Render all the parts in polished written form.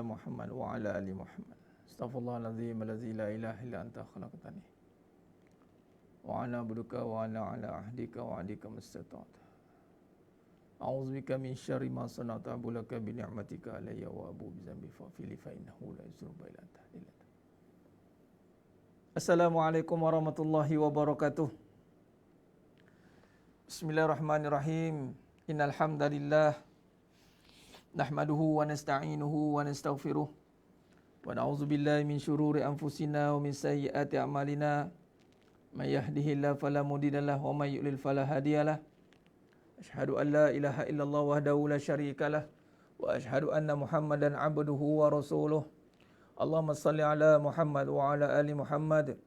Muhammad wa ala ali Muhammad. Astaghfirullahalazim allazi la ilaha illa anta khalaqtani. Wa ana abduka wa ana ala ahdika wa ahdika mastata'tu. A'udzubika min syarri ma sana'tu abulaka bi ni'matika alayya wa abu bi dzambi fa'fili fa innahu la yuzuru illa anta. Assalamualaikum warahmatullahi wabarakatuh. Bismillahirrahmanirrahim. Innal hamdalillah nahmaduhu wa nasta'inuhu wa nastaghfiruh wa na'udzu billahi min syururi anfusina wa min sayyiati a'malina may yahdihillahu fala mudhillalah wa may yudlil fala hadiyalah. Asyhadu an la ilaha illallah wahdahu la syarikalah wa asyhadu anna Muhammadan 'abduhu wa rasuluh. Allahumma salli ala Muhammad wa ala ali Muhammad.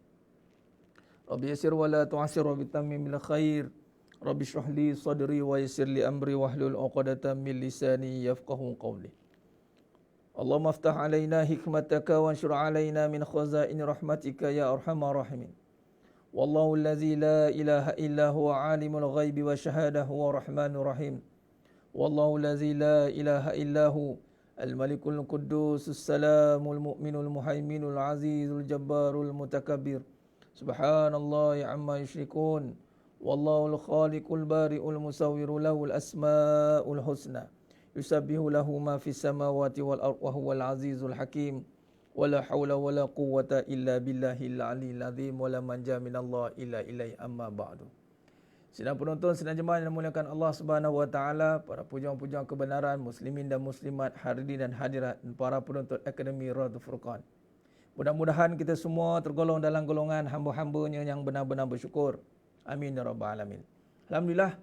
Rabbi yassir wa la tu'assir wa bitammim bil khair. Rabbi shrah li sadri wa yassir li amri wahlul 'uqdatam min lisani yafqahu qawli. Allahumma aftah alaina hikmataka wa anshur alaina min khazain rahmatika ya arhamar rahimin. Wallahu allazi la ilaha illa huwa alimul ghaibi wa syahadah wa rahmanur rahim. Wallahu allazi la ilaha illa hu al-malikul quddus as-salamul mu'minul muhaiminul azizul jabbarul mutakabbir. Subhanallahi amma yusyrikun. Wallahul khaliqul bari'ul musawwiru lahul asma'ul husna. Yusabbihu lahu ma fis samawati wal ardh wa huwal azizul hakim. Wala haula wala quwwata illa billahil aliyil azim wala manja minallah illa ilaihi amma ba'du. Sidang penonton, sidang jemaah yang dimuliakan Allah Subhanahu wa taala, para pujang-pujang kebenaran, muslimin dan muslimat, hadirin dan hadirat, dan para penonton Akademi Radul Furqan. Mudah-mudahan kita semua tergolong dalam golongan hamba-hambanya yang benar-benar bersyukur. Amin ya rabbal alamin. Alhamdulillah,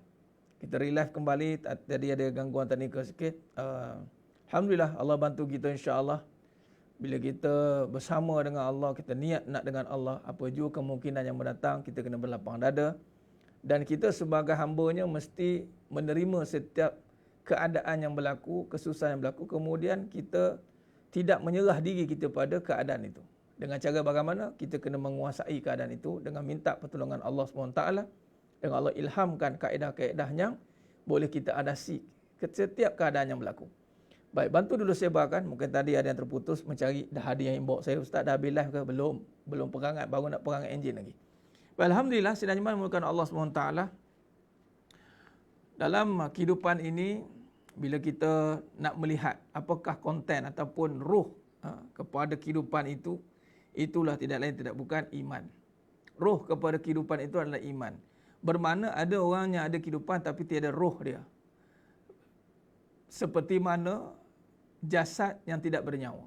kita relive kembali. Tadi ada gangguan teknikal sikit. Alhamdulillah, Allah bantu kita insya-Allah. Bila kita bersama dengan Allah, kita niat nak dengan Allah, apa juga kemungkinan yang mendatang, kita kena berlapang dada. Dan kita sebagai hambanya mesti menerima setiap keadaan yang berlaku, kesusahan yang berlaku. Kemudian kita tidak menyerah diri kita pada keadaan itu. Dengan cara bagaimana? Kita kena menguasai keadaan itu dengan minta pertolongan Allah SWT. Dengan Allah ilhamkan kaedah-kaedah yang boleh kita adasi ke setiap keadaan yang berlaku. Baik, bantu dulu sebarkan. Mungkin tadi ada yang terputus mencari dah ada yang inbox saya. Ustaz dah habis live ke? Belum perangat, baru nak perangat enjin lagi. Baik, alhamdulillah, sidang jemaah dimulakan Allah SWT. Dalam kehidupan ini, bila kita nak melihat apakah konten ataupun ruh kepada kehidupan itu, itulah tidak lain tidak bukan iman. Roh kepada kehidupan itu adalah iman. Bermakna ada orang yang ada kehidupan tapi tiada roh dia. Seperti mana jasad yang tidak bernyawa.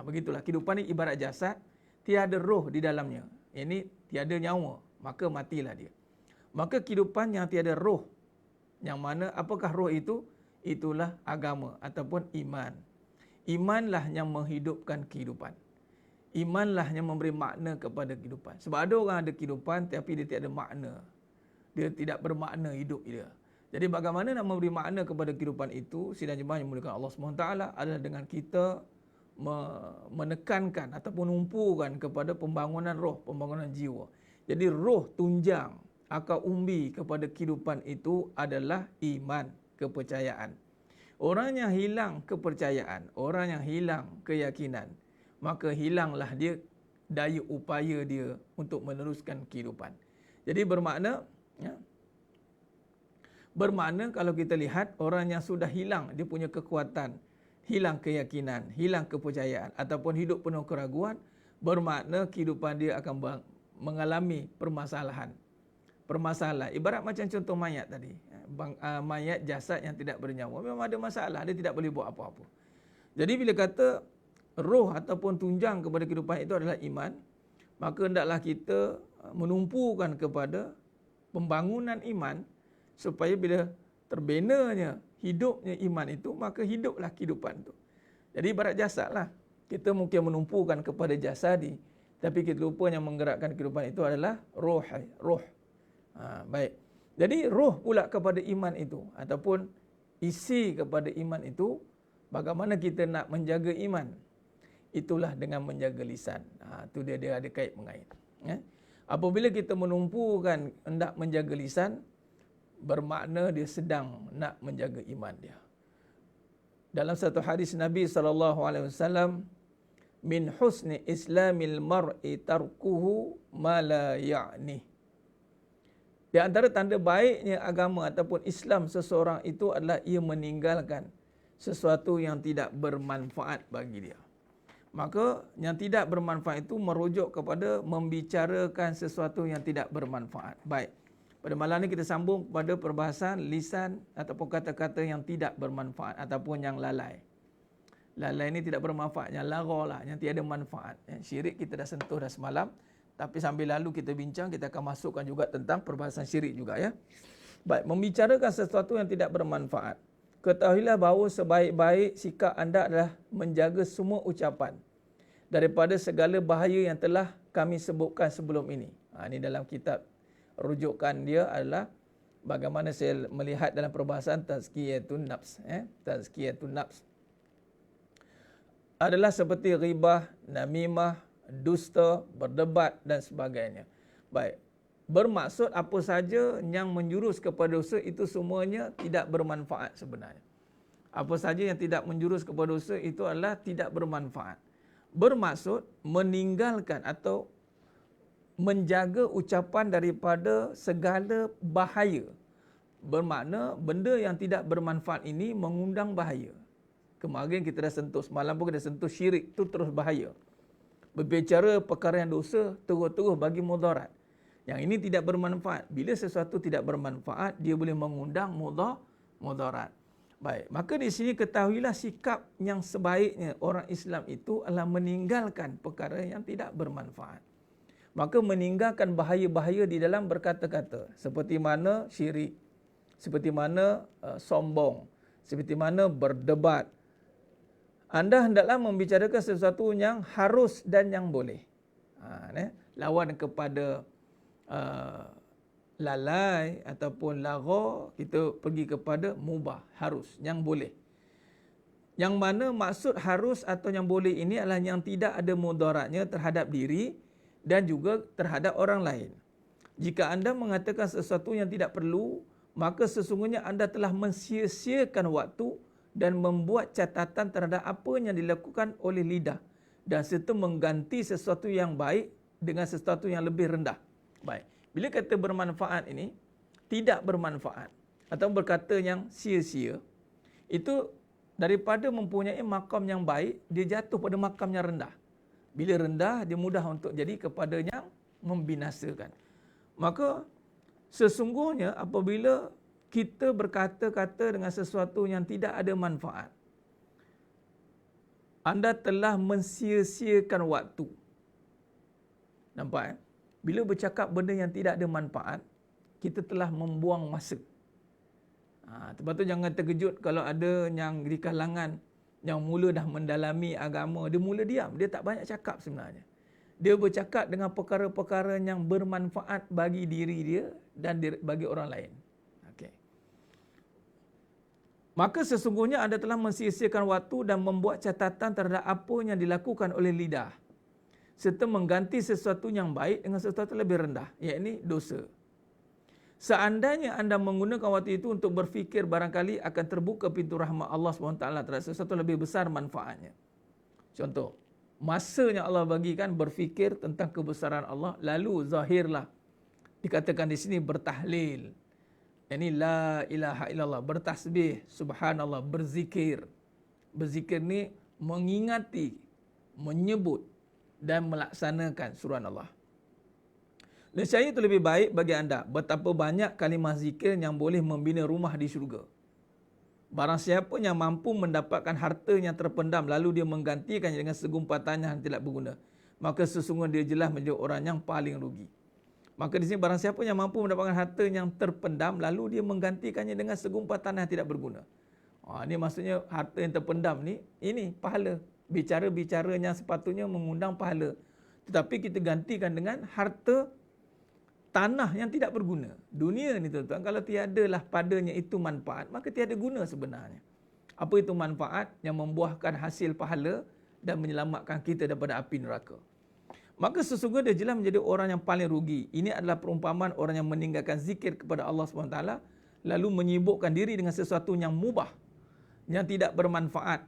Begitulah, kehidupan ini ibarat jasad, tiada roh di dalamnya. Ini tiada nyawa, maka matilah dia. Maka kehidupan yang tiada roh, yang mana apakah roh itu? Itulah agama ataupun iman. Imanlah yang menghidupkan kehidupan. Imanlah yang memberi makna kepada kehidupan. Sebab ada orang ada kehidupan tapi dia tiada makna. Dia tidak bermakna hidup dia. Jadi bagaimana nak memberi makna kepada kehidupan itu, sidang jemaah yang dimuliakan Allah SWT, adalah dengan kita menekankan ataupun menumpukan kepada pembangunan roh, pembangunan jiwa. Jadi roh tunjang, akar umbi kepada kehidupan itu adalah iman, kepercayaan. Orang yang hilang kepercayaan, orang yang hilang keyakinan, maka hilanglah dia daya upaya dia untuk meneruskan kehidupan. Jadi bermakna kalau kita lihat orang yang sudah hilang dia punya kekuatan, hilang keyakinan, hilang kepercayaan ataupun hidup penuh keraguan, bermakna kehidupan dia akan mengalami permasalahan. Ibarat macam contoh mayat tadi. Mayat, jasad yang tidak bernyawa memang ada masalah, dia tidak boleh buat apa-apa. Jadi bila kata roh ataupun tunjang kepada kehidupan itu adalah iman, maka hendaklah kita menumpukan kepada pembangunan iman supaya bila terbinanya hidupnya iman itu, maka hiduplah kehidupan itu. Jadi ibarat jasad lah. Kita mungkin menumpukan kepada jasadi, tapi kita lupa yang menggerakkan kehidupan itu adalah roh. Baik. Jadi roh pula kepada iman itu ataupun isi kepada iman itu, bagaimana kita nak menjaga iman? Itulah dengan menjaga lisan. Itu dia ada kait mengait. Apabila kita menumpukan hendak menjaga lisan, bermakna dia sedang nak menjaga iman dia. Dalam satu hadis Nabi SAW, min husni islamil mar'i tarkuhu ma la ya'ni. Di antara tanda baiknya agama ataupun Islam seseorang itu adalah ia meninggalkan sesuatu yang tidak bermanfaat bagi dia. Maka yang tidak bermanfaat itu merujuk kepada membicarakan sesuatu yang tidak bermanfaat. Baik, pada malam ini kita sambung kepada perbahasan lisan ataupun kata-kata yang tidak bermanfaat ataupun yang lalai. Lalai ini tidak bermanfaat, yang lara lah, yang tiada manfaat. Syirik kita dah sentuh dah semalam. Tapi sambil lalu kita bincang, kita akan masukkan juga tentang perbahasan syirik juga ya. Baik, membicarakan sesuatu yang tidak bermanfaat. Ketahuilah bahawa sebaik-baik sikap anda adalah menjaga semua ucapan daripada segala bahaya yang telah kami sebutkan sebelum ini. Ini dalam kitab rujukan dia adalah bagaimana saya melihat dalam perbahasan Tazkiyatun Nafs. Tazkiyatun Nafs adalah seperti ghibah, namimah, dusta, berdebat dan sebagainya. Baik, bermaksud apa saja yang menjurus kepada dosa itu semuanya tidak bermanfaat sebenarnya. Apa saja yang tidak menjurus kepada dosa itu adalah tidak bermanfaat. Bermaksud meninggalkan atau menjaga ucapan daripada segala bahaya. Bermakna benda yang tidak bermanfaat ini mengundang bahaya. Kemarin kita dah sentuh, semalam pun kita sentuh syirik, itu terus bahaya. Berbicara perkara yang dosa, terus-terus bagi mudarat. Yang ini tidak bermanfaat. Bila sesuatu tidak bermanfaat, dia boleh mengundang mudarat. Baik, maka di sini ketahuilah sikap yang sebaiknya orang Islam itu adalah meninggalkan perkara yang tidak bermanfaat. Maka meninggalkan bahaya-bahaya di dalam berkata-kata. Seperti mana syirik, seperti mana sombong, seperti mana berdebat. Anda hendaklah membicarakan sesuatu yang harus dan yang boleh. Lawan kepada lalai ataupun lara, kita pergi kepada mubah, harus, yang boleh. Yang mana maksud harus atau yang boleh ini adalah yang tidak ada mudaratnya terhadap diri dan juga terhadap orang lain. Jika anda mengatakan sesuatu yang tidak perlu, maka sesungguhnya anda telah mensia-siakan waktu dan membuat catatan terhadap apa yang dilakukan oleh lidah dan serta mengganti sesuatu yang baik dengan sesuatu yang lebih rendah. Baik. Bila kata bermanfaat ini tidak bermanfaat atau berkata yang sia-sia, itu daripada mempunyai makam yang baik, dia jatuh pada makam yang rendah. Bila rendah, dia mudah untuk jadi kepada yang membinasakan. Maka sesungguhnya apabila kita berkata-kata dengan sesuatu yang tidak ada manfaat, anda telah mensia-siakan waktu. Nampak? Bila bercakap benda yang tidak ada manfaat, kita telah membuang masa. Sebab tu jangan terkejut kalau ada yang di kalangan yang mula dah mendalami agama, dia mula diam, dia tak banyak cakap sebenarnya. Dia bercakap dengan perkara-perkara yang bermanfaat bagi diri dia dan bagi orang lain. Maka sesungguhnya anda telah mensia-siakan waktu dan membuat catatan terhadap apa yang dilakukan oleh lidah, serta mengganti sesuatu yang baik dengan sesuatu lebih rendah, iaitu dosa. Seandainya anda menggunakan waktu itu untuk berfikir, barangkali akan terbuka pintu rahmat Allah SWT terhadap sesuatu lebih besar manfaatnya. Contoh, masa yang Allah bagikan berfikir tentang kebesaran Allah, lalu zahirlah dikatakan di sini bertahlil. Ini la ilaha illallah, bertasbih, subhanallah, berzikir. Berzikir ni mengingati, menyebut dan melaksanakan suruhan Allah. Nescaya itu lebih baik bagi anda. Betapa banyak kalimah zikir yang boleh membina rumah di syurga. Barang siapa yang mampu mendapatkan harta yang terpendam lalu dia menggantikannya dengan segumpal tanah yang tidak berguna, maka sesungguhnya dia jelas menjadi orang yang paling rugi. Maka di sini barang siapa yang mampu mendapatkan harta yang terpendam lalu dia menggantikannya dengan segumpal tanah yang tidak berguna. Ini maksudnya harta yang terpendam ni, ini pahala. Bicara-bicara yang sepatutnya mengundang pahala. Tetapi kita gantikan dengan harta tanah yang tidak berguna. Dunia ni tuan-tuan, kalau tiadalah padanya itu manfaat, maka tiada guna sebenarnya. Apa itu manfaat? Yang membuahkan hasil pahala dan menyelamatkan kita daripada api neraka. Maka sesungguhnya dia jelas menjadi orang yang paling rugi. Ini adalah perumpamaan orang yang meninggalkan zikir kepada Allah SWT, lalu menyibukkan diri dengan sesuatu yang mubah, yang tidak bermanfaat.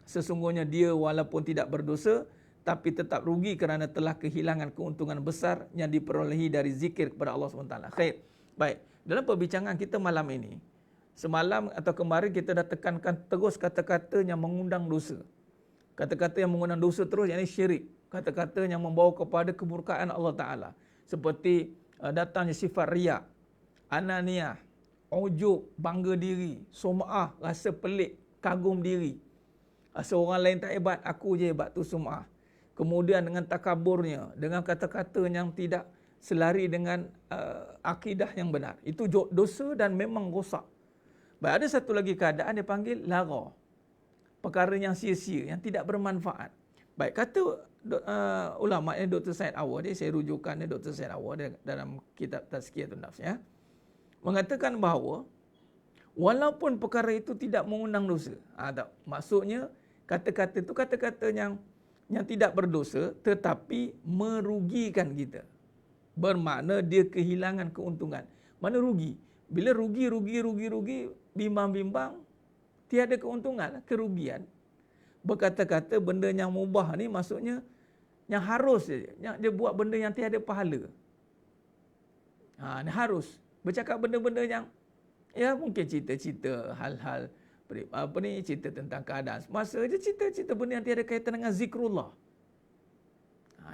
Sesungguhnya dia walaupun tidak berdosa, tapi tetap rugi kerana telah kehilangan keuntungan besar yang diperolehi dari zikir kepada Allah SWT. Khair. Baik, dalam perbincangan kita malam ini, semalam atau kemarin kita dah tekankan terus kata-kata yang mengundang dosa. Kata-kata yang mengundang dosa terus, yakni syirik. Kata-kata yang membawa kepada kemurkaan Allah Ta'ala. Seperti datangnya sifat riak, ananiah, ujub, bangga diri, sum'ah, rasa pelik, kagum diri. Rasa orang lain tak hebat, aku je hebat, tu sum'ah. Kemudian dengan takaburnya, dengan kata-kata yang tidak selari dengan akidah yang benar. Itu dosa dan memang rosak. Baik, ada satu lagi keadaan dia panggil lara. Perkara yang sia-sia, yang tidak bermanfaat. Baik, kata ulama Dr. Syed Awar, saya rujukan Dr. Syed Awar dalam kitab Tazkiyatun Nafs, ya, mengatakan bahawa walaupun perkara itu tidak mengundang dosa, maksudnya kata-kata itu kata-kata yang tidak berdosa tetapi merugikan kita. Bermakna dia kehilangan keuntungan. Mana rugi? Bila rugi, bimbang-bimbang, tiada keuntungan, kerugian. Berkata-kata benda yang mubah ni maksudnya yang harus saja. Dia buat benda yang tiada pahala. Ni harus. Bercakap benda-benda yang ya mungkin cerita-cerita hal-hal cerita tentang keadaan semasa je, cerita-cerita benda yang tiada kaitan dengan zikrullah.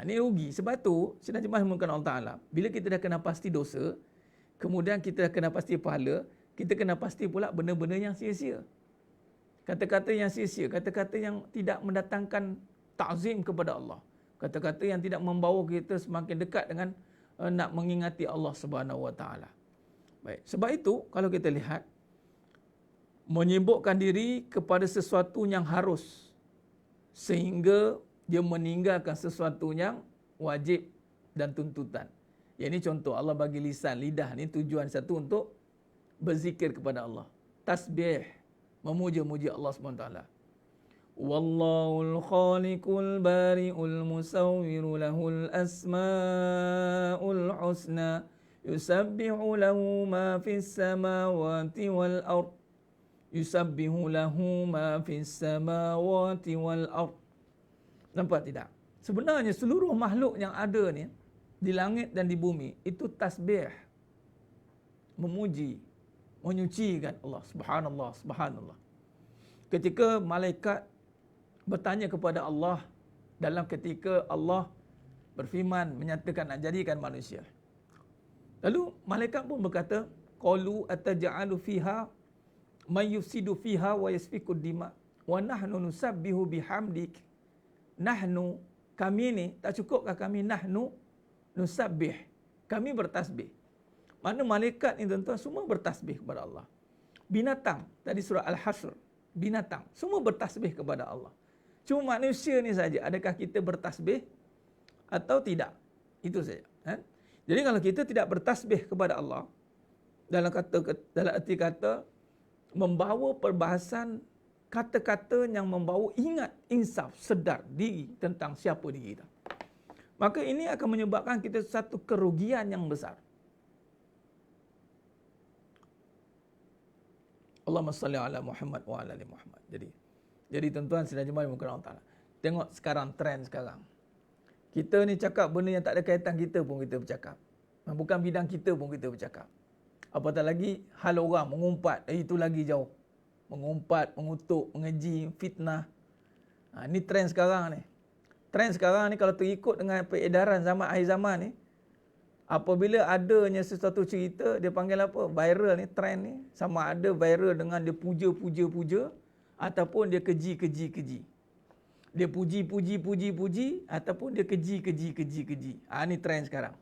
Ini rugi. Sebab tu sidang jemaah Allah Ta'ala, bila kita dah kena pasti dosa, kemudian kita dah kena pasti pahala, kita kena pasti pula benda-benda yang sia-sia. Kata-kata yang sia-sia, kata-kata yang tidak mendatangkan ta'zim kepada Allah. Kata-kata yang tidak membawa kita semakin dekat dengan nak mengingati Allah Subhanahu Wa Ta'ala. Baik, sebab itu kalau kita lihat, menyibukkan diri kepada sesuatu yang harus sehingga dia meninggalkan sesuatu yang wajib dan tuntutan. Yang ini contoh, Allah bagi lisan, lidah ni tujuan satu untuk berzikir kepada Allah. Tasbih, memuja-muji Allah SWT. Wallahul khaliqul bari'ul musawwiru lahul asma'ul husna yusabbihu lahu ma fis samawati wal ard. Yusabbihu lahu ma fis samawati wal ard. Nampak tidak? Sebenarnya seluruh makhluk yang ada ni di langit dan di bumi itu tasbih, memuji, menyucikan Allah. Subhanallah, subhanallah. Ketika malaikat bertanya kepada Allah dalam ketika Allah berfirman menyatakan nak jadikan manusia. Lalu malaikat pun berkata, qalu ataj'alu fiha may yufsidu fiha wa yasfiku dima wa nahnu nusabbihu bihamdik. Nahnu, kami ni, tak cukupkah kami nahnu nusabbih, kami bertasbih. Mana malaikat ni tuan-tuan semua bertasbih kepada Allah. Binatang, tadi surah Al-Hasr, binatang semua bertasbih kepada Allah. Cuma manusia ni saja, adakah kita bertasbih atau tidak? Itu saja. Jadi kalau kita tidak bertasbih kepada Allah, dalam arti kata membawa perbahasan kata-kata yang membawa ingat, insaf, sedar diri tentang siapa diri kita, maka ini akan menyebabkan kita satu kerugian yang besar. Allahumma salli ala Muhammad wa ala ali Muhammad. Jadi tuan-tuan sedang jemaah Allah Ta'ala, tengok sekarang trend sekarang. Kita ni cakap benda yang tak ada kaitan kita pun kita bercakap. Bukan bidang kita pun kita bercakap. Apatah lagi hal orang mengumpat, itu lagi jauh. Mengumpat, mengutuk, mengeji, fitnah. Ini trend sekarang ni. Trend sekarang ni kalau terikut dengan peredaran zaman akhir zaman ni, apabila adanya sesuatu cerita, dia panggil apa? Viral ni, trend ni. Sama ada viral dengan dia puja ataupun dia keji. Dia puji ataupun dia keji. Ini trend sekarang.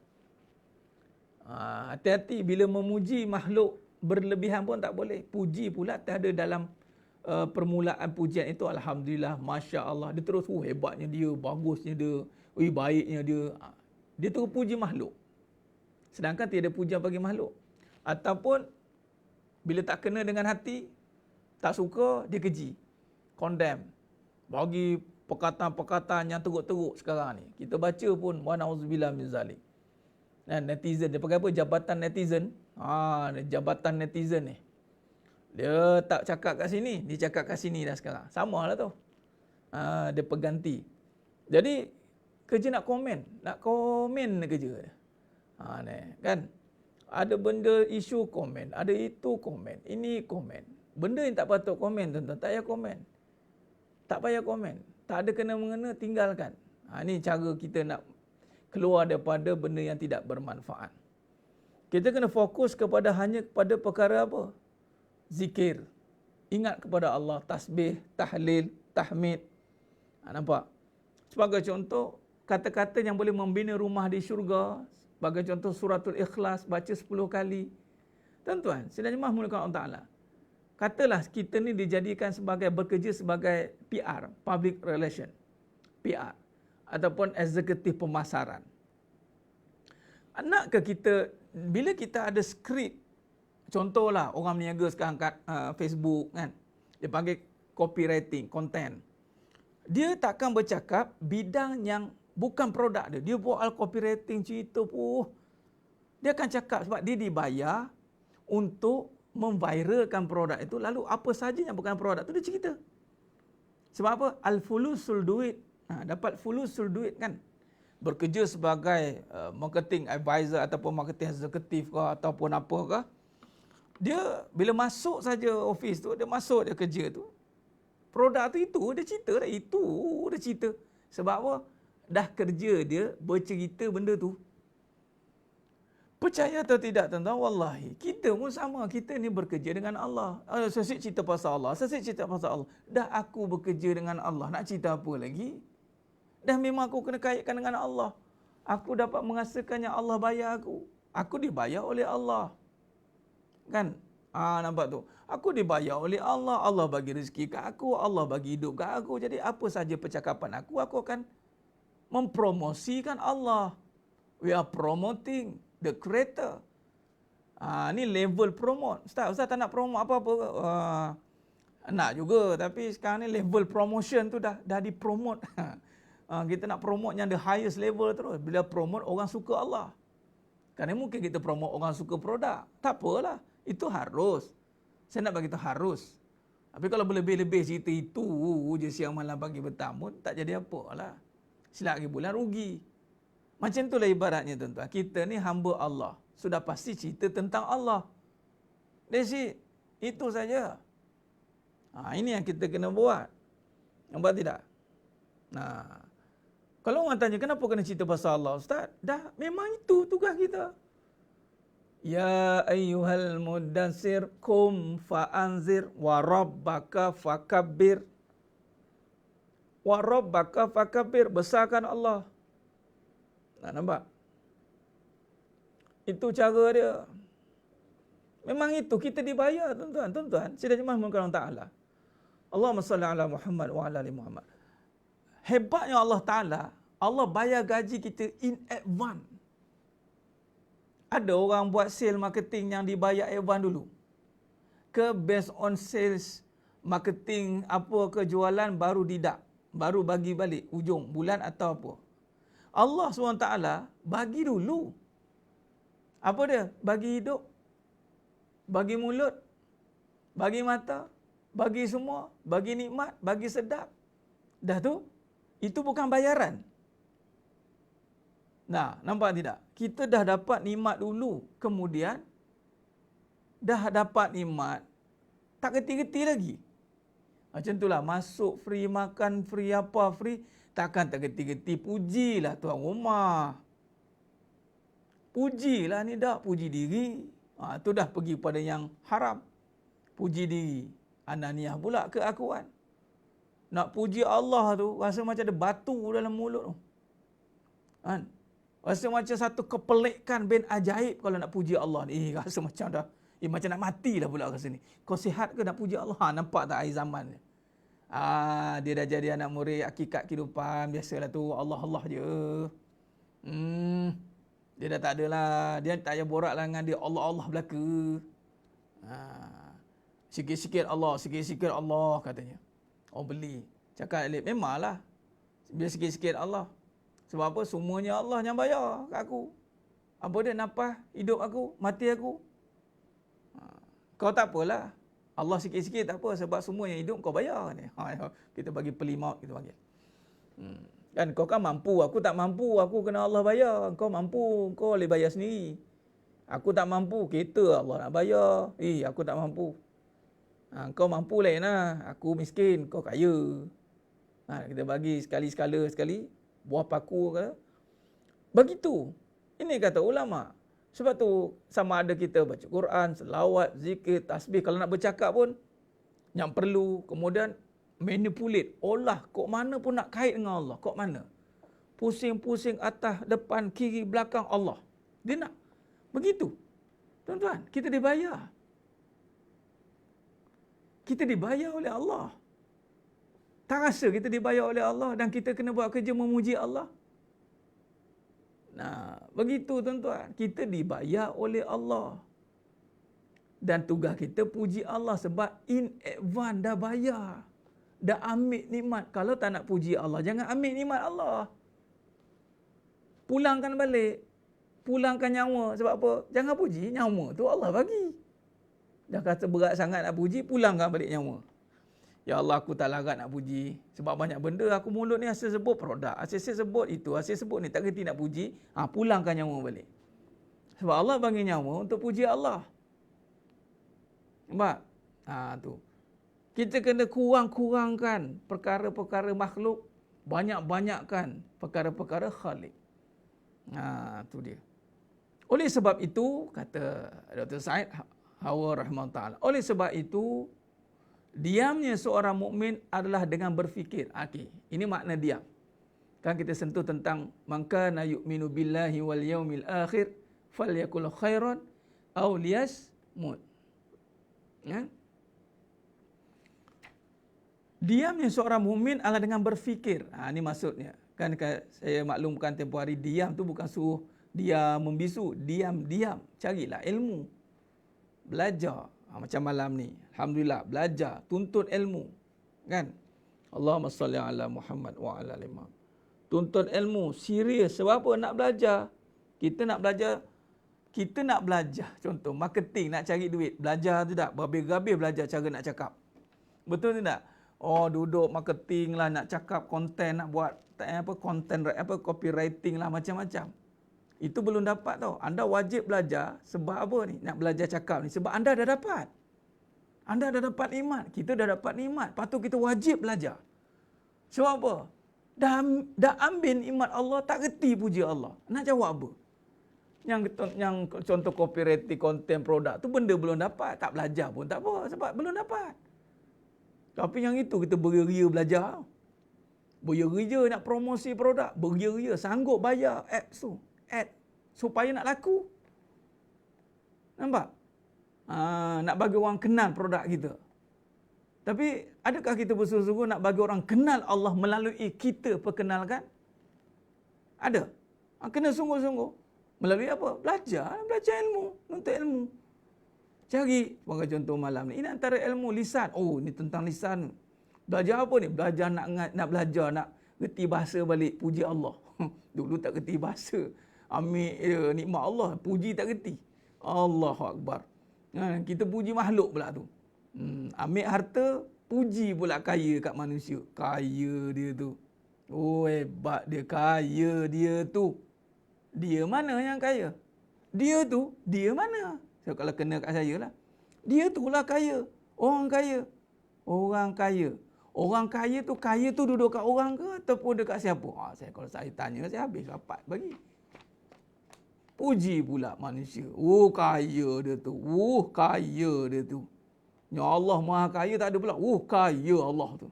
Hati-hati bila memuji makhluk berlebihan pun tak boleh. Puji pula tak ada dalam permulaan pujian itu alhamdulillah, masya-Allah. Dia terus hebatnya dia, bagusnya dia, baiknya dia. Dia terus puji makhluk. Sedangkan tiada pujian bagi makhluk. Ataupun bila tak kena dengan hati, tak suka, dia keji, condemn, bagi perkataan-perkataan yang teruk-teruk sekarang ni. Kita baca pun wa na'udzubillah min zalik. Netizen dia pakai apa? Jabatan netizen. Jabatan netizen ni. Dia tak cakap kat sini, dia cakap kat sini dah sekarang. Sama lah tu. Dia berganti. Jadi, kerja nak komen kerja dia. Kan? Ada benda isu komen, ada itu komen, ini komen. Benda yang tak patut komen tuan-tuan, tak payah komen. Tak payah komen. Tak ada kena-mengena, tinggalkan. Ini cara kita nak keluar daripada benda yang tidak bermanfaat. Kita kena fokus hanya kepada perkara apa? Zikir. Ingat kepada Allah, tasbih, tahlil, tahmid. Nampak? Sebagai contoh, kata-kata yang boleh membina rumah di syurga. Sebagai contoh suratul Ikhlas, baca 10 kali. Tuan-tuan, sedang jemaah mulakan Allah Ta'ala. Katalah kita ni dijadikan bekerja sebagai PR, Public Relation. PR. Ataupun eksekutif pemasaran. Nakkah kita, bila kita ada skrip, contohlah orang meniaga sekarang kat Facebook kan, dia panggil copywriting, content. Dia takkan bercakap bidang yang bukan produk dia. Dia buat copywriting cerita pun. Dia akan cakap sebab dia dibayar untuk memviralkan produk itu. Lalu apa saja yang bukan produk itu dia cerita. Sebab apa? Al-fulusul duit. Dapat fulusul duit kan. Bekerja sebagai marketing advisor ataupun marketing executive ke ataupun apa ke. Dia bila masuk saja office tu, dia masuk dia kerja tu. Produk tu itu dia cerita dah. Itu dia cerita. Sebab apa? Dah kerja dia bercerita benda tu. Percaya atau tidak tuan-tuan, wallahi, kita pun sama. Kita ni bekerja dengan Allah. Saya cerita pasal Allah, saya cerita pasal Allah. Dah aku bekerja dengan Allah, nak cerita apa lagi? Dah memang aku kena kaitkan dengan Allah. Aku dapat menghasilkan yang Allah bayar aku. Aku dibayar oleh Allah. Kan? Nampak tu? Aku dibayar oleh Allah. Allah bagi rezeki kat aku. Allah bagi hidup kat aku. Jadi apa saja percakapan aku akan mempromosikan Allah. We are promoting the creator. Ni level promote. Ustaz tak nak promote apa-apa. Nak juga. Tapi sekarang ni level promotion tu dah dipromote. Kita nak promote yang the highest level terus. Bila promote orang suka Allah. Kerana mungkin kita promote orang suka produk. Tak apalah. Itu harus. Saya nak bagi tahu harus. Tapi kalau berlebih-lebih cerita itu je siang malam pagi bertamun, tak jadi apalah. Silap lagi bulan rugi. Macam itulah ibaratnya tuan-tuan. Kita ni hamba Allah. Sudah pasti cerita tentang Allah. That's it. Itu saja. Ini yang kita kena buat. Nampak tidak? Kalau orang tanya, kenapa kena cerita pasal Allah, Ustaz? Dah, memang itu tugas kita. Ya ayyuhal mudassir kum fa'anzir wa rabbaka fakabbir. Wa rabbaka fakabbir. Besarkan Allah. Nampak? Itu cara dia. Memang itu kita dibayar tuan-tuan. Tuan-tuan, saya dah jemaah Allah Ta'ala. Allahumma salli ala Muhammad wa ala ali Muhammad. Hebatnya Allah Ta'ala, Allah bayar gaji kita in advance. Ada orang buat sale marketing yang dibayar advance dulu. Based on sales marketing apa ke jualan baru deduct. Baru bagi balik ujung bulan atau apa. Allah SWT bagi dulu. Apa dia? Bagi hidup. Bagi mulut. Bagi mata. Bagi semua. Bagi nikmat. Bagi sedap. Dah tu. Itu bukan bayaran. Nampak tidak? Kita dah dapat nikmat dulu. Kemudian, dah dapat nikmat, tak geti-geti lagi. Macam itulah, masuk free, makan free, apa free, takkan tak geti-geti. Pujilah tuan rumah. Pujilah ni dah, puji diri. Itu dah pergi pada yang haram. Puji diri. Ananiah pula keakuan. Nak puji Allah tu, rasa macam ada batu dalam mulut tu. Kan? Rasa macam satu kepelikan bin ajaib kalau nak puji Allah ni. Rasa macam dah, macam nak mati lah pula rasa ni. Kau sihat ke nak puji Allah? Nampak tak air zaman ni? Dia dah jadi anak murid, hakikat kehidupan. Biasalah tu, Allah-Allah je. Dia dah tak ada lah. Dia tak payah borak lah dengan dia. Allah-Allah belaka. Sikit-sikit Allah, sikit-sikit Allah katanya. Oh beli. Cakap Alif, memanglah. Bila sikit-sikit Allah. Sebab apa? Semuanya Allah yang bayar kat aku. Apa dia? Nafas hidup aku, mati aku. Kau tak apalah. Allah sikit-sikit tak apa, sebab semua yang hidup kau bayar ni. Kita bagi peli maut, kita panggil. Kan kau kan mampu, aku tak mampu, aku kena Allah bayar. Kau mampu, kau boleh bayar sendiri. Aku tak mampu, kereta Allah nak bayar. Aku tak mampu. Kau mampu lain lah. Aku miskin, kau kaya. Kita bagi sekali, buah paku ke. Begitu. Ini kata ulama. Sebab tu sama ada kita baca Quran, selawat, zikir, tasbih. Kalau nak bercakap pun, yang perlu. Kemudian manipulate. Olah, kok mana pun nak kait dengan Allah. Kok mana? Pusing-pusing atas, depan, kiri, belakang Allah. Dia nak. Begitu. Tuan-tuan, kita dibayar. Kita dibayar oleh Allah. Tak rasa kita dibayar oleh Allah dan kita kena buat kerja memuji Allah? Nah, begitu tuan-tuan. Kita dibayar oleh Allah. Dan tugas kita puji Allah sebab in advance dah bayar. Dah ambil nikmat. Kalau tak nak puji Allah, jangan ambil nikmat Allah. Pulangkan balik. Pulangkan nyawa. Sebab apa? Jangan puji, nyawa tu Allah bagi. Dah kata berat sangat nak puji, pulangkan balik nyawa. Ya Allah, aku tak larat nak puji. Sebab banyak benda aku mulut ni asyik sebut produk. Asyik sebut itu, asyik sebut ni. Tak kerti nak puji. Pulangkan nyawa balik. Sebab Allah bagi nyawa untuk puji Allah. Nampak? Tu. Kita kena kurang-kurangkan perkara-perkara makhluk. Banyak-banyakkan perkara-perkara khalik. Tu dia. Oleh sebab itu, kata Dr. Said Hawa rahimahullah. Oleh sebab itu, diamnya seorang mukmin adalah dengan berfikir. Okey, ini makna diam. Kan kita sentuh tentang man kana yu'minu billahi wal yaumil akhir falyakul khairan aw liyasmut. Ya? Diamnya seorang mukmin adalah dengan berfikir. Ini maksudnya. Kan saya maklumkan tempoh hari, diam tu bukan suruh dia membisu, diam. Carilah ilmu. Belajar. Macam malam ni, alhamdulillah, belajar, tuntut ilmu, kan? Allahumma salli ala Muhammad wa ala ali Muhammad. Tuntut ilmu, serius. Sebab apa? Nak belajar. Kita nak belajar. Contoh, marketing, nak cari duit. Belajar tu tak? Berhabis-habis belajar cara nak cakap. Betul tu tak? Duduk marketing lah, nak cakap konten, nak buat konten, copywriting lah, macam-macam. Itu belum dapat tau. Anda wajib belajar sebab apa ni? Nak belajar cakap ni. Sebab anda dah dapat. Anda dah dapat nikmat. Kita dah dapat nikmat. Lepas tu kita wajib belajar. Sebab apa? Dah ambil nikmat Allah, tak reti puji Allah. Nak jawab apa? Yang contoh copywriting, konten, produk tu benda belum dapat. Tak belajar pun tak apa. Sebab belum dapat. Tapi yang itu kita beria-ria belajar. Beria-ria nak promosi produk. Beria-ria sanggup bayar apps tu. Supaya nak laku. Nampak? Nak bagi orang kenal produk kita. Tapi adakah kita bersungguh-sungguh nak bagi orang kenal Allah melalui kita perkenalkan? Ada. Kena sungguh-sungguh. Melalui apa? Belajar ilmu, nuntut ilmu. Cari, sebagai contoh malam ni. Ini antara ilmu lisan. Ni tentang lisan. Belajar apa ni? Belajar nak belajar, nak reti bahasa balik, puji Allah. Dulu tak reti bahasa. Ambil nikmat Allah, puji tak reti. Allahu Akbar. Kita puji makhluk pula tu. Ambil harta, puji pula kaya kat manusia. Kaya dia tu. Hebat dia, kaya dia tu. Dia mana yang kaya? Dia tu, dia mana? So, kalau kena kat saya lah. Dia tu lah kaya. Orang kaya. Orang kaya. Orang kaya tu duduk kat orang ke ataupun dekat siapa? Kalau saya tanya, saya habis rapat bagi. Puji pula manusia. Kaya dia tu. Kaya dia tu. Ya Allah Maha Kaya tak ada pula. Kaya Allah tu.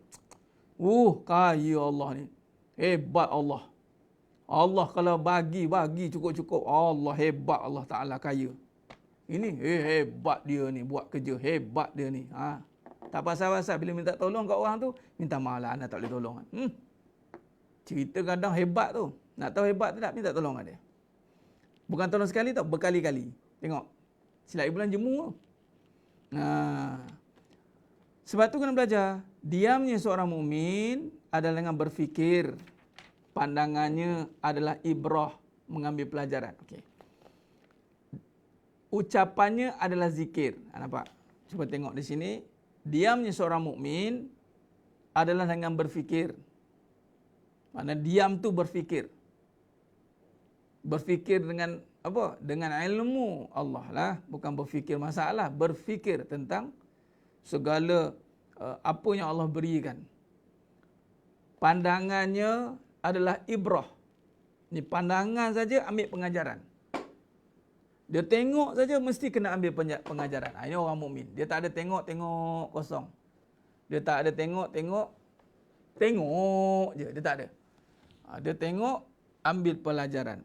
Kaya Allah ni. Hebat Allah. Allah kalau bagi cukup-cukup. Allah hebat, Allah Ta'ala kaya. Ini hebat dia ni buat kerja. Hebat dia ni. Tak pasal-pasal bila minta tolong kat orang tu, minta maaf lah, anda tak boleh tolong. Cerita kadang hebat tu. Nak tahu hebat tu tak, minta tolong kat dia. Bukan tolong sekali tau, berkali-kali. Tengok. Silap bulan jemu. Sebab tu kena belajar. Diamnya seorang mukmin adalah dengan berfikir. Pandangannya adalah ibrah, mengambil pelajaran. Okey. Ucapannya adalah zikir. Nampak? Cuba tengok di sini. Diamnya seorang mukmin adalah dengan berfikir. Mana diam tu berfikir. Berfikir dengan apa? Dengan ilmu Allah lah, bukan berfikir masalah, berfikir tentang segala apa yang Allah berikan. Pandangannya adalah ibrah. Ni pandangan saja ambil pengajaran. Dia tengok saja mesti kena ambil pengajaran. Ini orang mukmin. Dia tak ada tengok kosong. Dia tak ada tengok je. Dia tak ada. Dia tengok, ambil pelajaran.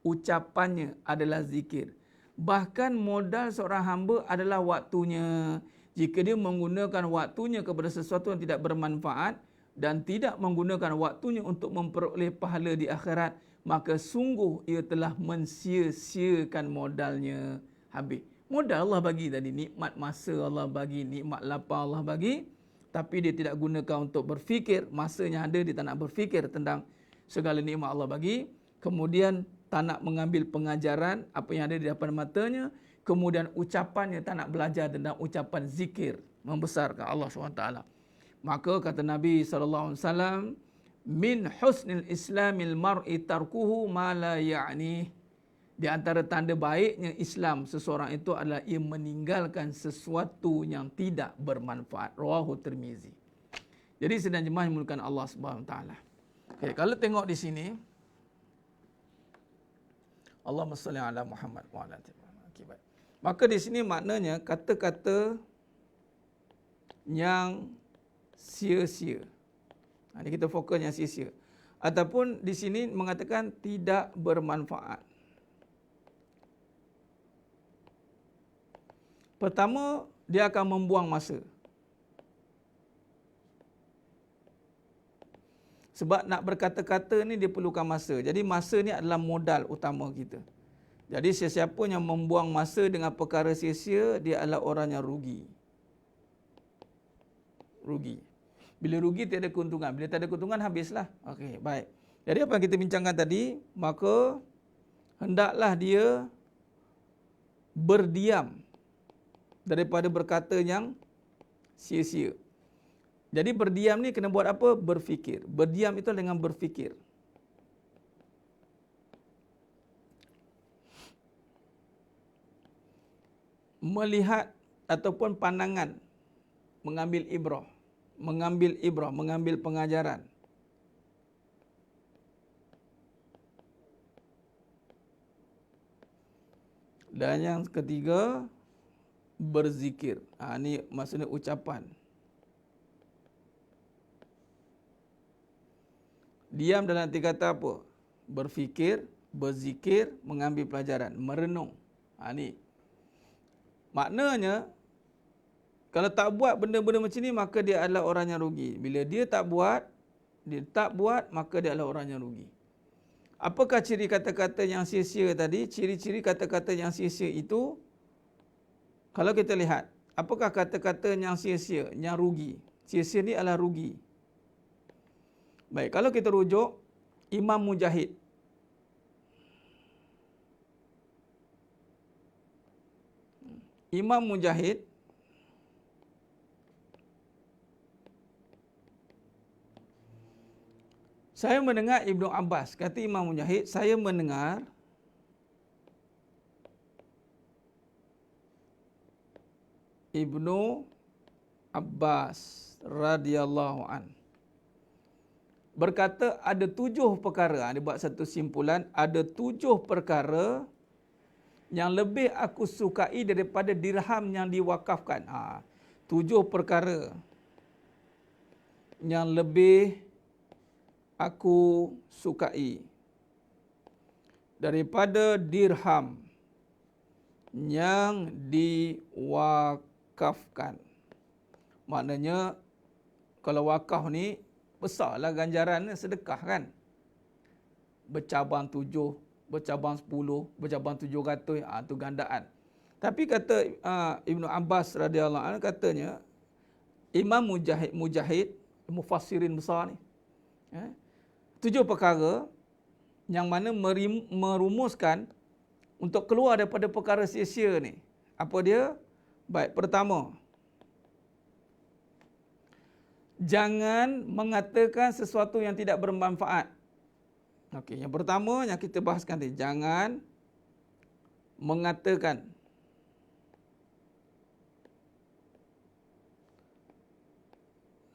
Ucapannya adalah zikir. Bahkan modal seorang hamba adalah waktunya. Jika dia menggunakan waktunya kepada sesuatu yang tidak bermanfaat dan tidak menggunakan waktunya untuk memperoleh pahala di akhirat, maka sungguh ia telah mensia-siakan modalnya habis. Modal Allah bagi tadi, nikmat masa Allah bagi, nikmat lapar Allah bagi, tapi dia tidak gunakan untuk berfikir. Masanya ada, dia tak nak berfikir tentang segala nikmat Allah bagi. Kemudian tak nak mengambil pengajaran apa yang ada di depan matanya. Kemudian ucapannya tak nak belajar tentang ucapan zikir, membesarkan Allah SWT. Maka kata Nabi SAW, min husnil islamil mar'i tarkuhu ma la ya'ni. Di antara tanda baiknya Islam seseorang itu adalah ia meninggalkan sesuatu yang tidak bermanfaat. Rawahu Tirmizi. Jadi sedang jemaah dimulakan Allah SWT. Okay, kalau tengok di sini, Allahumma salli ala Muhammad wa ala alihi. Okay, baik. Maka di sini maknanya kata-kata yang sia-sia. Ini kita fokus yang sia-sia. Ataupun di sini mengatakan tidak bermanfaat. Pertama, dia akan membuang masa. Sebab nak berkata-kata ni dia perlukan masa. Jadi masa ni adalah modal utama kita. Jadi sesiapa yang membuang masa dengan perkara sia-sia, dia adalah orang yang rugi. Rugi. Bila rugi tiada keuntungan. Bila tak ada keuntungan, habislah. Okey, baik. Jadi apa yang kita bincangkan tadi, maka hendaklah dia berdiam daripada berkata yang sia-sia. Jadi berdiam ni kena buat apa? Berfikir. Berdiam itu dengan berfikir. Melihat ataupun pandangan, mengambil ibrah. Mengambil pengajaran. Dan yang ketiga, berzikir. Ini maksudnya ucapan. Diam dalam arti kata apa? Berfikir, berzikir, mengambil pelajaran, merenung. Ini. Maknanya, kalau tak buat benda-benda macam ni, maka dia adalah orang yang rugi. Bila dia tak buat, maka dia adalah orang yang rugi. Apakah ciri kata-kata yang sia-sia tadi? Ciri-ciri kata-kata yang sia-sia itu, kalau kita lihat, apakah kata-kata yang sia-sia, yang rugi? Sia-sia ni adalah rugi. Baik, kalau kita rujuk Imam Mujahid. Imam Mujahid saya mendengar Ibnu Abbas, kata Imam Mujahid, saya mendengar Ibnu Abbas radhiyallahu an berkata ada 7 perkara. Dia buat satu simpulan, ada 7 perkara yang lebih aku sukai daripada dirham yang diwakafkan. 7 perkara yang lebih aku sukai daripada dirham yang diwakafkan. Maknanya kalau wakaf ni besarlah ganjaran, sedekah kan. Bercabang 7, bercabang 10, bercabang 700, tu gandaan. Tapi kata Ibnu Abbas radhiyallahu anhu, katanya Imam Mujahid mufassirin besar ni, 7 perkara yang mana merumuskan untuk keluar daripada perkara sia-sia ni. Apa dia? Baik, pertama, Jangan mengatakan sesuatu yang tidak bermanfaat. Okey, yang pertama yang kita bahaskan tadi, jangan mengatakan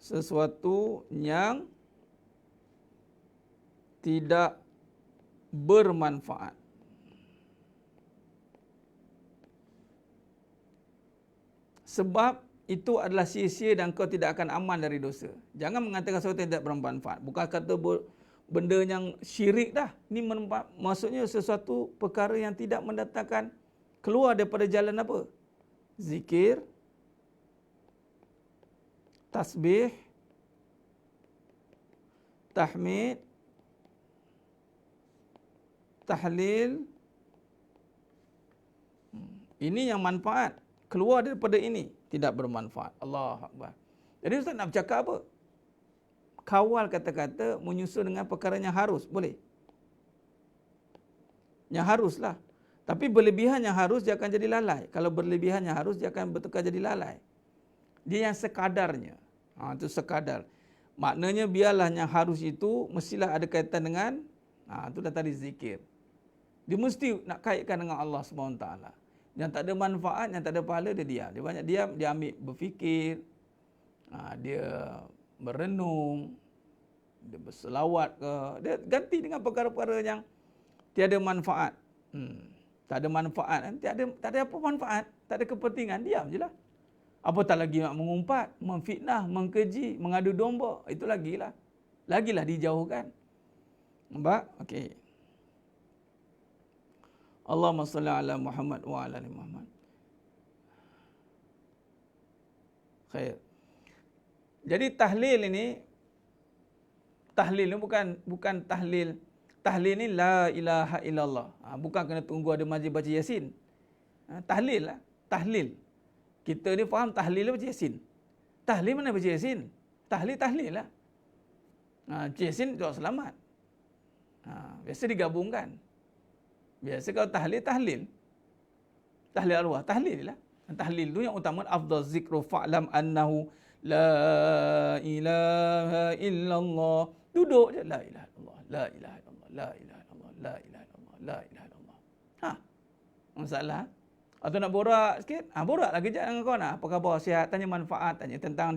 sesuatu yang tidak bermanfaat. Sebab itu adalah sia-sia dan kau tidak akan aman dari dosa. Jangan mengatakan sesuatu yang tidak bermanfaat. Bukan kata benda yang syirik dah. Ini maksudnya sesuatu perkara yang tidak mendatangkan keluar daripada jalan apa? Zikir, tasbih, tahmid, tahlil. Ini yang manfaat. Keluar daripada ini tidak bermanfaat. Allahu Akbar. Jadi Ustaz nak bercakap apa? Kawal kata-kata menyusun dengan perkara yang harus. Boleh? Yang haruslah. Tapi berlebihan yang harus dia akan jadi lalai. Kalau berlebihan yang harus dia akan bertukar jadi lalai. Dia yang sekadarnya. Itu sekadar. Maknanya biarlah yang harus itu mestilah ada kaitan dengan itu dah tadi zikir. Dia mesti nak kaitkan dengan Allah SWT. Yang tak ada manfaat, yang tak ada pahala, dia diam. Dia banyak diam, dia ambil berfikir, dia merenung, dia berselawat ke, dia ganti dengan perkara-perkara yang tiada manfaat. Tak ada manfaat, tak ada apa manfaat, tak ada kepentingan, diam je lah. Apatah lagi nak mengumpat, memfitnah, mengkeji, mengadu domba, itu lagilah dijauhkan. Nampak? Okey. Allahumma salli ala Muhammad wa ala ali Muhammad. Khair. Jadi tahlil ini bukan tahlil. Tahlil ni la ilaha illallah. Bukan kena tunggu ada majlis baca Yasin. Tahlil lah, tahlil. Kita ni faham tahlil baca Yasin. Tahlil mana baca Yasin? Tahlil lah. Baca Yasin doa selamat. Biasa digabungkan. Biasa kalau tahlil arwah, tahlil lah. Tahlil tu yang utama, afdal zikru fa'lam annahu la ilaha illallah. Duduk je, la ilaha illallah, la ilaha illallah, la ilaha illallah, la ilaha illallah, la ilaha illallah. Masalah. Atau nak borak sikit, borak lah kejap dengan kawan. Apa khabar, sihat, tanya manfaat, tanya tentang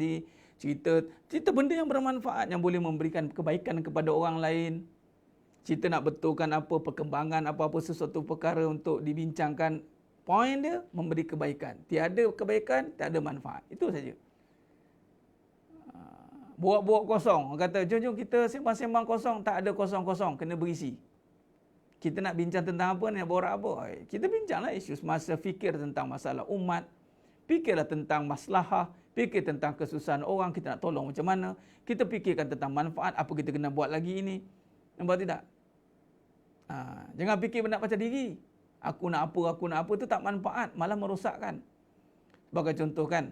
cerita benda yang bermanfaat, yang boleh memberikan kebaikan kepada orang lain. Cerita nak betulkan apa perkembangan apa-apa sesuatu perkara untuk dibincangkan. Poin dia memberi kebaikan. Tiada kebaikan, tak ada manfaat. Itu saja. Buat-buat kosong. Orang kata, jom kita sembang-sembang kosong. Tak ada kosong-kosong, kena berisi. Kita nak bincang tentang apa, nak borak apa. Kita bincanglah isu semasa, fikir tentang masalah umat. Fikirlah tentang maslahah. Fikir tentang kesusahan orang, kita nak tolong macam mana. Kita fikirkan tentang manfaat, apa kita kena buat lagi ini. Nampak tidak? Jangan fikir benda macam diri. Aku nak apa tu tak manfaat, malah merosakkan. Sebagai contoh kan,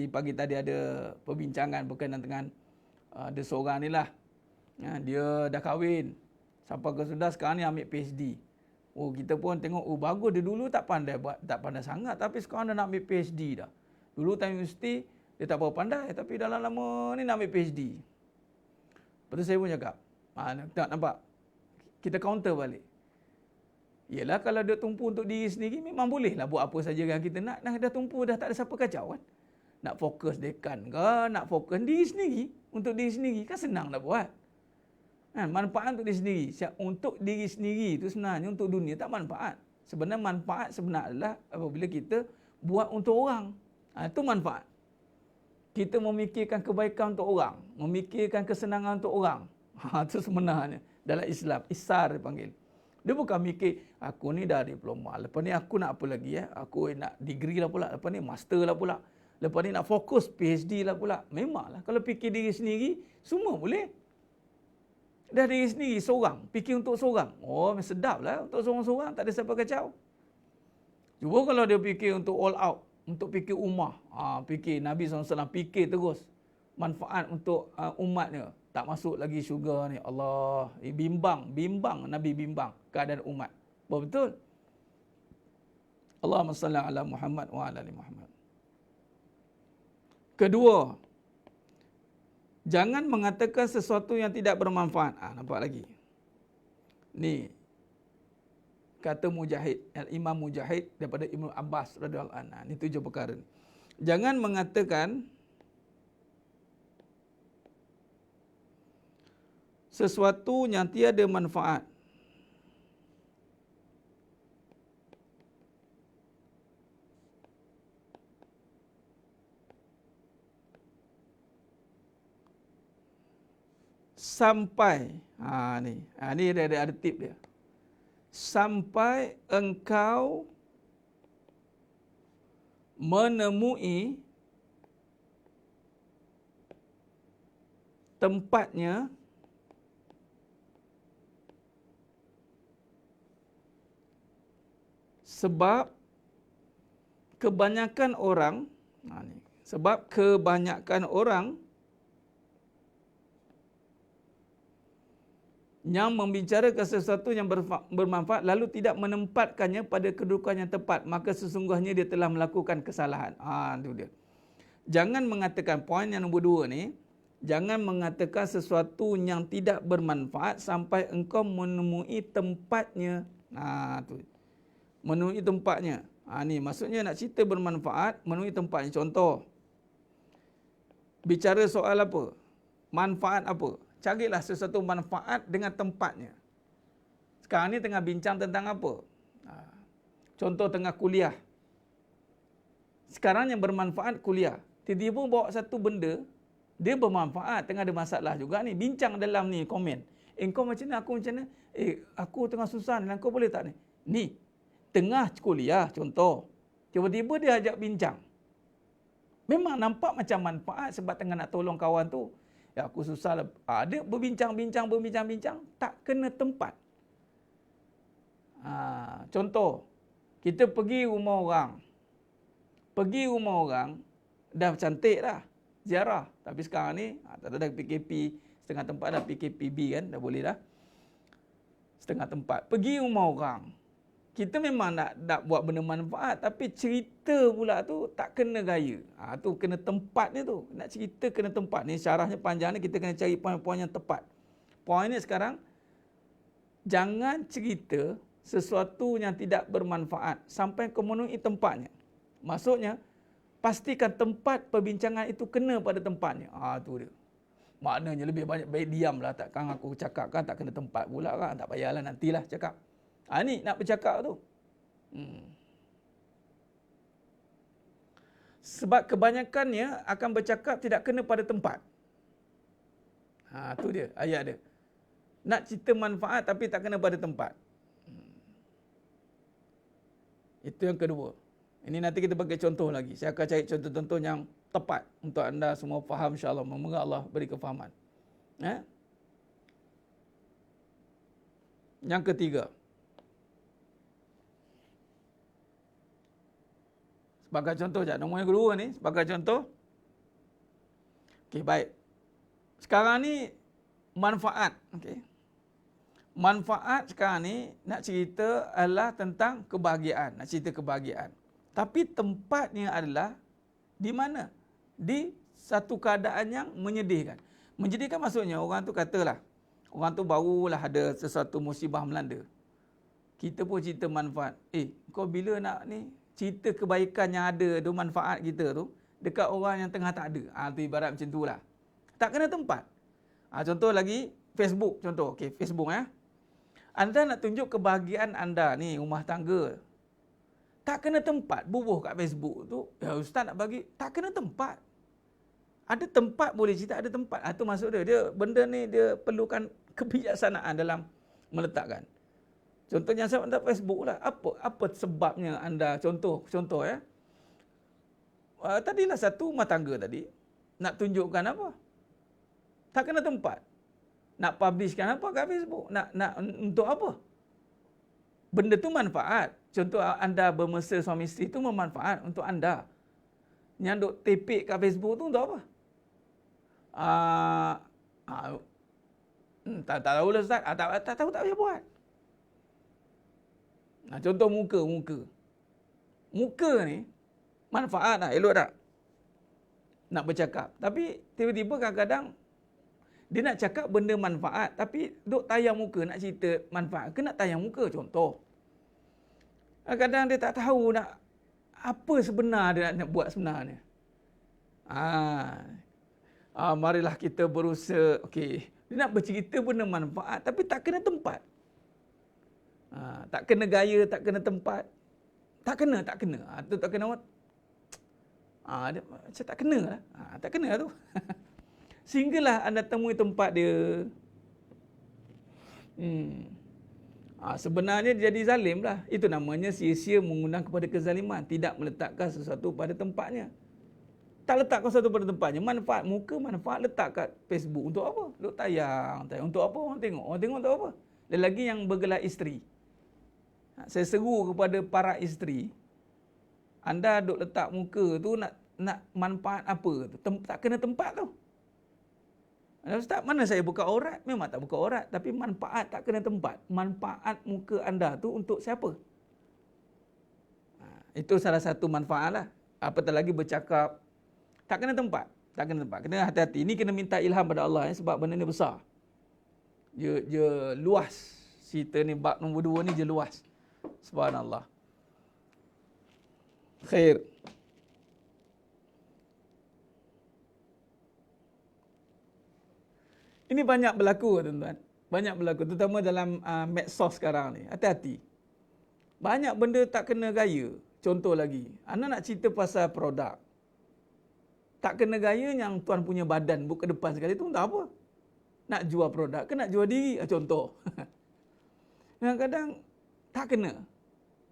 pagi tadi ada perbincangan berkenaan dengan ada seorang ni lah. Dia dah kahwin. Sampai ke sudah sekarang ni ambil PhD. Kita pun tengok, bagus dia dulu tak pandai sangat, tapi sekarang dah nak ambil PhD dah. Dulu time universiti dia tak berapa pandai, tapi dalam lama ni nak ambil PhD. Lepas tu saya pun cakap, tak nampak? Kita counter balik. Yelah, kalau dia tumpu untuk diri sendiri, memang bolehlah buat apa saja yang kita nak. Dah tumpu, dah tak ada siapa kacau kan. Nak fokus dekan ke, nak fokus diri sendiri, untuk diri sendiri, kan senang nak buat. Manfaat untuk diri sendiri. Untuk diri sendiri itu sebenarnya untuk dunia tak manfaat. Sebenarnya manfaat adalah apabila kita buat untuk orang. Itu manfaat. Kita memikirkan kebaikan untuk orang, memikirkan kesenangan untuk orang. Itu sebenarnya dalam Islam, isar dipanggil. Dia bukan mikir, aku ni dah diploma, lepas ni aku nak apa lagi aku nak degree lah pula, lepas ni master lah pula, lepas ni nak fokus PhD lah pula. Memanglah, kalau fikir diri sendiri, semua boleh. Dah diri sendiri, seorang, fikir untuk seorang. Sedap lah untuk seorang-seorang, tak ada siapa kacau. Cuba kalau dia fikir untuk all out, untuk fikir ummah, fikir Nabi SAW, fikir terus manfaat untuk umatnya. Tak masuk lagi syurga ni. Allah, bimbang Nabi bimbang keadaan umat. Betul? Allahumma salli ala Muhammad wa ala ali Muhammad. Kedua, Jangan mengatakan sesuatu yang tidak bermanfaat. Nampak lagi. Ni kata Mujahid, Imam Mujahid daripada Ibnu Abbas radhiyallahu anhu. Ni 7 perkara. Jangan mengatakan sesuatu yang tiada manfaat. Sampai ni ada tip dia. Sampai engkau menemui tempatnya sebab kebanyakan orang yang membicarakan sesuatu yang bermanfaat lalu tidak menempatkannya pada kedudukan yang tepat, maka sesungguhnya dia telah melakukan kesalahan. Itu dia. Jangan mengatakan, poin yang nombor 2 ni, jangan mengatakan sesuatu yang tidak bermanfaat sampai engkau menemui tempatnya. Tu. Menemui tempatnya. Ni maksudnya nak cerita bermanfaat, menemui tempatnya. Contoh, bicara soal apa? Manfaat apa? Carilah sesuatu manfaat dengan tempatnya. Sekarang ni tengah bincang tentang apa? Contoh tengah kuliah. Sekarang yang bermanfaat kuliah. Tiba-tiba bawa satu benda, dia bermanfaat, tengah ada masalah juga ni. Bincang dalam ni, komen. Kau macam mana, aku macam mana? Aku tengah susah ni, kau boleh tak ni? Ni, tengah kuliah contoh. Tiba-tiba dia ajak bincang. Memang nampak macam manfaat sebab tengah nak tolong kawan tu. Ya, aku susah lah. Dia berbincang-bincang, tak kena tempat. Contoh, kita pergi rumah orang, dah cantik dah, ziarah. Tapi sekarang ni, tak ada PKP, setengah tempat dah PKPB kan, dah boleh dah. Setengah tempat. Pergi rumah orang. Kita memang nak buat benda manfaat, tapi cerita pula tu tak kena gaya. Tu kena tempat ni tu. Nak cerita kena tempat. Ni syarahnya panjang ni, kita kena cari poin-poin yang tepat. Poin ni sekarang, jangan cerita sesuatu yang tidak bermanfaat sampai kau memenuhi tempatnya. Maksudnya, pastikan tempat perbincangan itu kena pada tempatnya. Tu dia. Maknanya lebih banyak baik diamlah. Takkan aku cakap kan tak kena tempat pula kan. Tak payahlah, nantilah cakap. Ni nak bercakap tu. Sebab kebanyakannya akan bercakap tidak kena pada tempat. Tu dia, ayat dia. Nak cerita manfaat tapi tak kena pada tempat. Itu yang kedua. Ini nanti kita bagi contoh lagi. Saya akan cari contoh-contoh yang tepat untuk anda semua faham insya-Allah. Semoga Allah beri kefahaman. Yang ketiga. Sebagai contoh je, nombor yang kedua ni, sebagai contoh. Okey, baik. Sekarang ni, manfaat. Okey. Manfaat sekarang ni, nak cerita adalah tentang kebahagiaan. Nak cerita kebahagiaan. Tapi tempatnya adalah, di mana? Di satu keadaan yang menyedihkan. Menyedihkan maksudnya, orang tu katalah, orang tu barulah ada sesuatu musibah melanda. Kita pun cerita manfaat. Kau bila nak ni, cerita kebaikan yang ada, tu manfaat kita tu, dekat orang yang tengah tak ada. Tu ibarat macam tu lah. Tak kena tempat. Contoh lagi, Facebook. Contoh, Facebook ya. Anda nak tunjuk kebahagiaan anda ni, rumah tangga. Tak kena tempat, bubuh kat Facebook tu. Ya Ustaz nak bagi, tak kena tempat. Ada tempat boleh cerita, ada tempat. Itu maksud dia. Benda ni dia perlukan kebijaksanaan dalam meletakkan. Contohnya saya anda Facebook lah. Apa sebabnya anda contoh ya. Tadilah satu rumah tangga tadi nak tunjukkan apa? Tak kena tempat. Nak publishkan apa kat Facebook? Nak untuk apa? Benda tu manfaat. Contoh anda bermesra suami isteri tu bermanfaat untuk anda. Yang duk tepek kat Facebook tu untuk apa? Tak tahu lah Ustaz. Tak tahu tak payah buat. Contoh muka. Muka ni manfaat tak? Elok tak? Nak bercakap. Tapi tiba-tiba kadang-kadang Dia nak cakap benda manfaat, tapi duk tayang muka nak cerita manfaat ke nak tayang muka, contoh. Kadang dia tak tahu nak apa sebenar dia nak buat sebenarnya. Marilah kita berusaha. Okey, dia nak bercerita benda manfaat tapi tak kena tempat. Tak kena gaya, tak kena tempat. Tak kena. Tu tak kena. Dia macam tak kena lah. Tak kena tu. Sehinggalah anda temui tempat dia. Sebenarnya jadi zalim lah. Itu namanya sia-sia mengundang kepada kezaliman. Tidak meletakkan sesuatu pada tempatnya. Tak letakkan sesuatu pada tempatnya. Manfaat muka, manfaat letak kat Facebook. Untuk apa? Duk tayang. Untuk apa orang tengok? Orang tengok untuk apa? Dan lagi yang bergelar isteri. Saya seru kepada para isteri. Anda duk letak muka tu nak manfaat apa tu? Tak kena tempat tu. Ustaz, mana saya buka aurat? Memang tak buka aurat. Tapi manfaat tak kena tempat. Manfaat muka anda tu untuk siapa? Itu salah satu manfaat lah. Apatah lagi bercakap. Tak kena tempat. Kena hati-hati. Ini kena minta ilham pada Allah. Sebab benda ni besar. Dia luas. Cerita ni bab nombor 2 ni je luas. Subhanallah. Khair. Ini banyak berlaku, tuan-tuan. Banyak berlaku, terutama dalam medsos sekarang ni. Hati-hati. Banyak benda tak kena gaya. Contoh lagi, anda nak cerita pasal produk. Tak kena gaya yang tuan punya badan buka depan sekali tu, tak apa. Nak jual produk ke nak jual diri? Contoh. Kadang-kadang tak kena.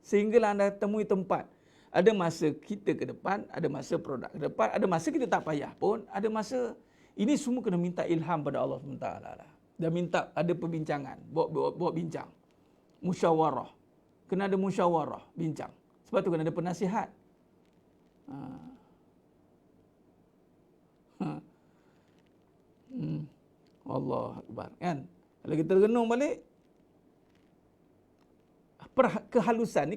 Sehinggalah anda temui tempat. Ada masa kita ke depan, ada masa produk ke depan, ada masa kita tak payah pun, ada masa. Ini semua kena minta ilham pada Allah SWT lah. Dan minta ada perbincangan, bawa bincang. Musyawarah. Kena ada musyawarah, bincang. Sebab tu kena ada penasihat. Allah Akbar. Kan? Kalau kita renung balik, kehalusan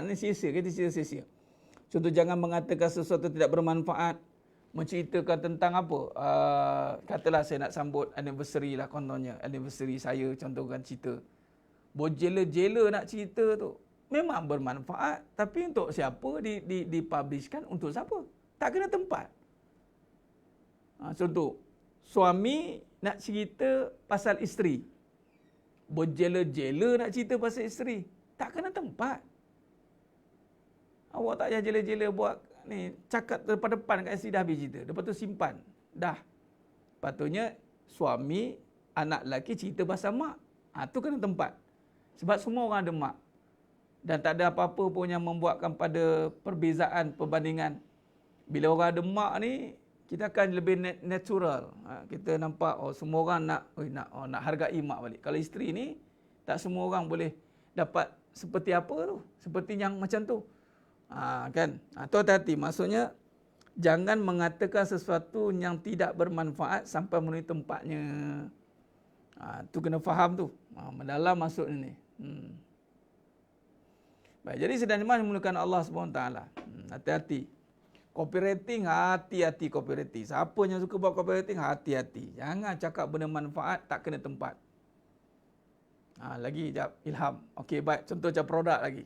ni sia-sia. Kita sia-sia. Contoh, jangan mengatakan sesuatu tidak bermanfaat. Menceritakan tentang apa? Katalah saya nak sambut anniversary lah contohnya. Anniversary saya, contohkan cerita. Berjela-jela nak cerita tu. Memang bermanfaat. Tapi untuk siapa dipublishkan? Untuk siapa? Tak kena tempat. Contoh, suami nak cerita pasal isteri. Berjela-jela nak cerita pasal isteri. Tak kena tempat. Awak tak payah jela-jela buat ni, cakap depan-depan kat isteri dah habis cerita. Lepas tu simpan. Dah. Patutnya suami, anak lelaki cerita pasal mak. Tu kena tempat. Sebab semua orang ada mak. Dan tak ada apa-apa pun yang membuatkan pada perbezaan, perbandingan. Bila orang ada mak ni, kita akan lebih natural. Kita nampak, semua orang nak hargai mak balik. Kalau isteri ni, tak semua orang boleh dapat seperti apa tu. Seperti yang macam tu. Kan? Tu hati-hati. Maksudnya, jangan mengatakan sesuatu yang tidak bermanfaat sampai memenuhi tempatnya. Tu kena faham tu. Mendalam maksudnya ni. Baik, jadi sedang memerlukan Allah SWT. Hati-hati. Copywriting, hati-hati copywriting. Siapa yang suka buat copywriting, hati-hati. Jangan cakap benda manfaat, tak kena tempat. Lagi jap, ilham. Okey, baik. Contoh macam produk lagi.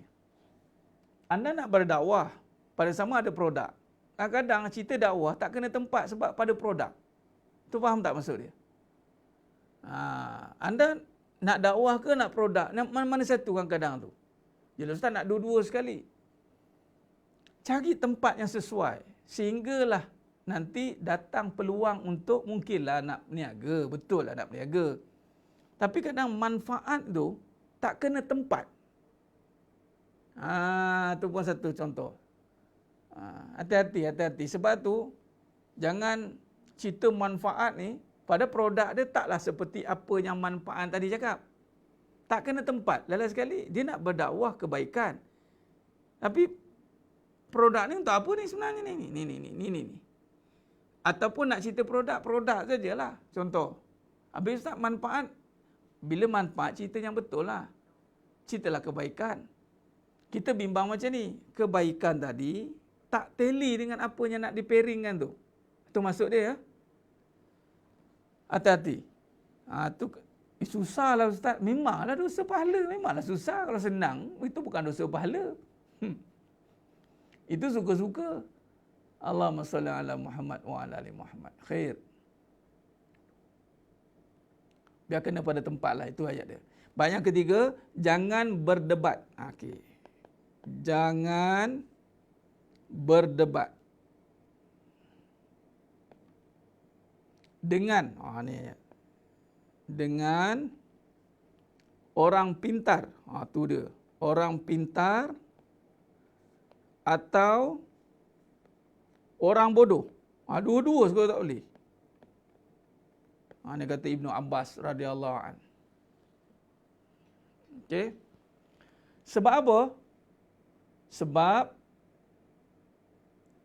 Anda nak berdakwah, pada sama ada produk. Kadang-kadang cerita dakwah tak kena tempat sebab pada produk. Tu faham tak maksud dia? Anda nak dakwah ke nak produk? Mana satu kadang-kadang tu? Jadi Ustaz nak dua-dua sekali. Cari tempat yang sesuai. Sehinggalah nanti datang peluang untuk mungkinlah nak berniaga. Betul lah nak berniaga. Tapi kadang manfaat tu tak kena tempat. Tu pun satu contoh. Hati-hati. Sebab tu, jangan cerita manfaat ni, pada produk dia taklah seperti apa yang manfaat tadi cakap. Tak kena tempat. Lain sekali, dia nak berdakwah kebaikan. Tapi, produk ni untuk apa ni sebenarnya ni? Ni. Ataupun nak cerita produk sajalah. Contoh. Habis tak manfaat, bila manfaat cerita yang betul lah. Ceritalah kebaikan. Kita bimbang macam ni. Kebaikan tadi tak teli dengan apa yang nak di-pairingkan tu. Itu maksud dia. Ya? Hati-hati. Tu susahlah ustaz. Memanglah dosa pahala, memanglah susah. Kalau senang, itu bukan dosa pahala. Itu suka-suka. Allahumma salli ala Muhammad wa ala ali Muhammad. Khair. Biar kena pada tempat lah. Itu ayat dia. Baik, yang ketiga, jangan berdebat. Okey. Jangan berdebat. Dengan, ni ayat. Dengan orang pintar. Tu dia. Orang pintar atau orang bodoh. Dua-dua sekali tak boleh. Ini kata Ibnu Abbas radhiyallahu an. Okey. Sebab apa? Sebab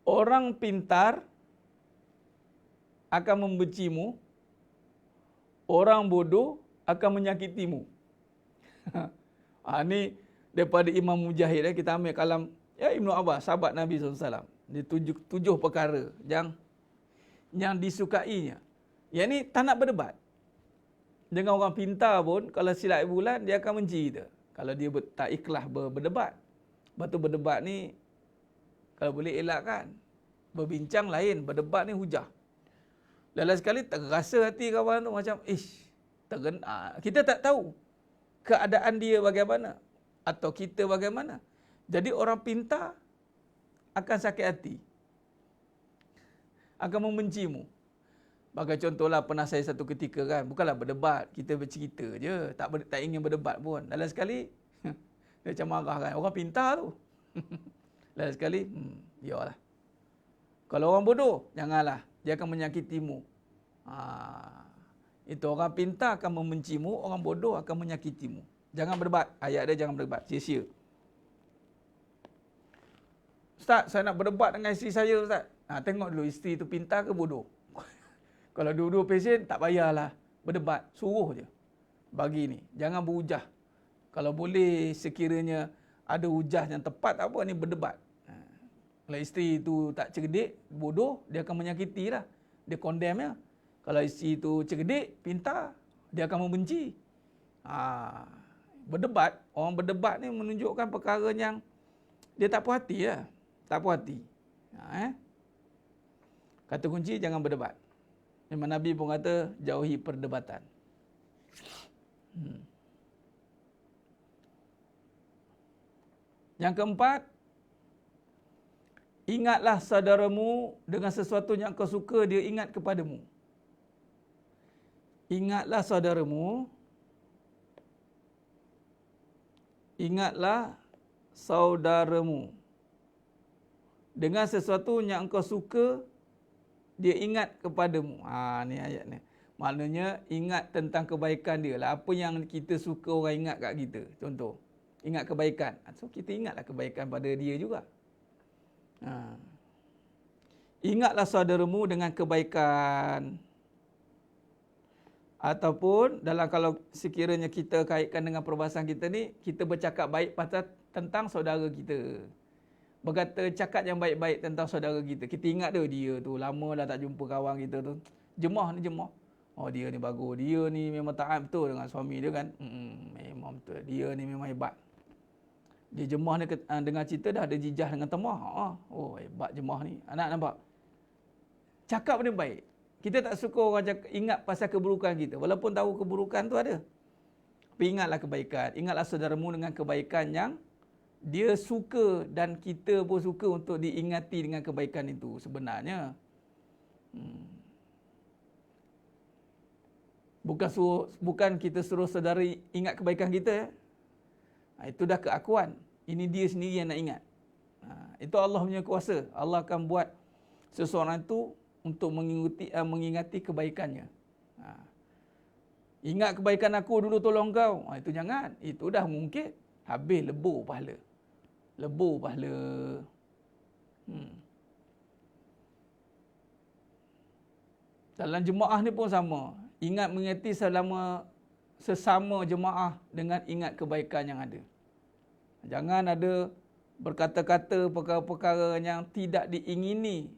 orang pintar akan membencimu, orang bodoh akan menyakitimu. Ini daripada Imam Mujahid. Kita ambil kalam Ibnu Abbas, sahabat Nabi SAW. Dia tujuh perkara yang disukainya. Yang ni tak nak berdebat. Dengan orang pintar pun, kalau silap bulan, dia akan benci kita. Kalau dia tak ikhlas berdebat. Lepas tu berdebat ni, kalau boleh elakkan. Berbincang lain, berdebat ni hujah. Lalu sekali terasa hati kawan tu macam, kita tak tahu keadaan dia bagaimana. Atau kita bagaimana. Jadi orang pintar akan sakit hati. Akan membencimu. Bagi contohlah, pernah saya satu ketika kan, bukanlah berdebat, kita bercerita je, tak ingin berdebat pun. Lalu sekali, dia macam marah kan, orang pintar tu. Lalu sekali, yalah. Kalau orang bodoh, janganlah, dia akan menyakitimu. Itu orang pintar akan membencimu, orang bodoh akan menyakitimu. Jangan berdebat, ayat dia jangan berdebat, sia-sia. Ustaz, saya nak berdebat dengan isteri saya, Ustaz. Tengok dulu isteri tu pintar ke bodoh. Kalau dua-dua pesen, tak payahlah berdebat. Suruh je. Bagi ni. Jangan berhujah. Kalau boleh sekiranya ada hujah yang tepat, tak apa ni berdebat. Kalau isteri tu tak cerdik, bodoh, dia akan menyakiti lah. Dia condemn ya. Kalau isteri tu cerdik, pintar, dia akan membenci. Berdebat, orang berdebat ni menunjukkan perkara yang dia tak puas hati lah. Tak puas hati. Kata kunci, jangan berdebat. Memang Nabi pun kata, jauhi perdebatan. Yang keempat, ingatlah saudaramu dengan sesuatu yang kau suka, dia ingat kepadamu. Ingatlah saudaramu. Ingatlah saudaramu. Dengan sesuatu yang engkau suka, dia ingat kepadamu. Ni ayat ni. Maknanya ingat tentang kebaikan dia lah. Apa yang kita suka orang ingat kat kita. Contoh, ingat kebaikan. So kita ingatlah kebaikan pada dia juga. Ingatlah saudaramu dengan kebaikan. Ataupun dalam kalau sekiranya kita kaitkan dengan perbahasan kita ni, kita bercakap baik pasal tentang saudara kita. Berkata cakap yang baik-baik tentang saudara kita. Kita ingat dia tu lama dah tak jumpa kawan kita tu. Jemaah ni jemaah. Dia ni bagus. Dia ni memang taat betul dengan suami dia kan. Memang betul. Dia ni memang hebat. Dia jemaah ni dengar cerita dah ada jijah dengan temah. Hebat jemaah ni. Anak nampak. Cakap benda baik. Kita tak suka orang ingat pasal keburukan kita. Walaupun tahu keburukan tu ada. Tapi ingatlah kebaikan. Ingatlah saudaramu dengan kebaikan yang dia suka dan kita pun suka untuk diingati dengan kebaikan itu sebenarnya. Bukan kita suruh saudara ingat kebaikan kita. Itu dah keakuan. Ini dia sendiri yang nak ingat. Itu Allah punya kuasa. Allah akan buat seseorang itu untuk mengingati kebaikannya. Ingat kebaikan aku dulu tolong kau. Itu jangan. Itu dah mungkin. Habis lebur pahala. Lebur pahala. Dalam jemaah ni pun sama. Ingat mengingati sesama jemaah dengan ingat kebaikan yang ada. Jangan ada berkata-kata perkara-perkara yang tidak diingini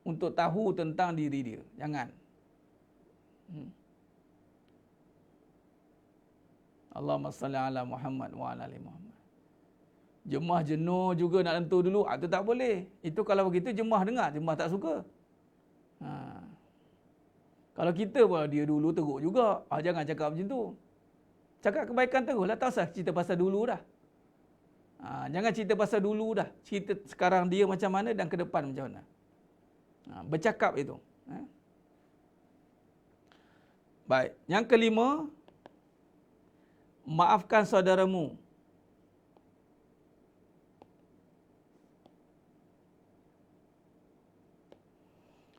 untuk tahu tentang diri dia. Jangan. Allahumma salli ala Muhammad wa ala ali Muhammad. Jemaah jenuh juga nak lentur dulu, itu tak boleh. Itu kalau begitu jemaah dengar, jemaah tak suka. Kalau kita pun dia dulu teruk juga. Jangan cakap macam tu. Cakap kebaikan teruslah, tak usah cerita pasal dulu dah. Jangan cerita pasal dulu dah. Cerita sekarang dia macam mana dan ke depan macam mana. Bercakap itu. Baik. Yang kelima, maafkan saudaramu.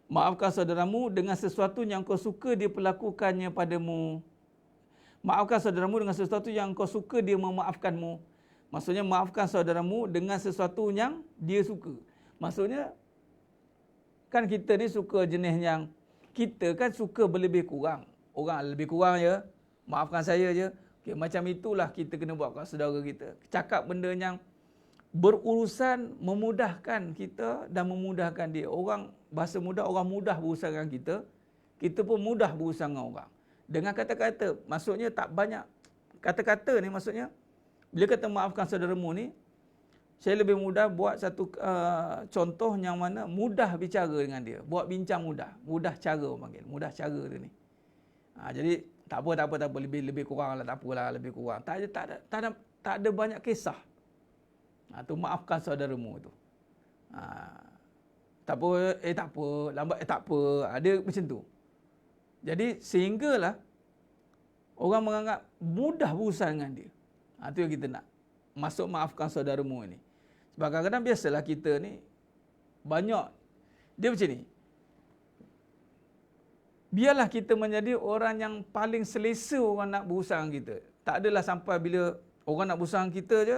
Maafkan saudaramu dengan sesuatu yang kau suka dia perlakukannya padamu. Maafkan saudaramu dengan sesuatu yang kau suka dia memaafkanmu. Maksudnya maafkan saudaramu dengan sesuatu yang dia suka. Maksudnya kan kita ni suka jenis yang kita kan suka berlebih kurang. Orang lebih kurang je, maafkan saya je. Okay, macam itulah kita kena buat kat saudara kita. Cakap benda yang berurusan memudahkan kita dan memudahkan dia. Orang bahasa mudah, orang mudah berurusan dengan kita. Kita pun mudah berurusan dengan orang. Dengan kata-kata, maksudnya tak banyak. Kata-kata ni maksudnya, bila kata maafkan saudaramu ni, saya lebih mudah buat satu contoh yang mana mudah bicara dengan dia. Buat bincang mudah. Mudah cara orang panggil. Mudah cara dia ni. Jadi, tak apa. Lebih kurang lah. Tak apalah, lebih kurang. Tak ada banyak kisah. Tu maafkan saudaramu tu. Tak apa, lambat tak apa. Ada macam tu. Jadi sehinggalah orang menganggap mudah berurusan dengan dia. Itu yang kita nak. Masuk maafkan saudaramu ni. Sebab kadang-kadang biasalah kita ni banyak dia macam ni. Biarlah kita menjadi orang yang paling selesa orang nak berurusan dengan kita. Tak adalah sampai bila orang nak berurusan dengan kita je,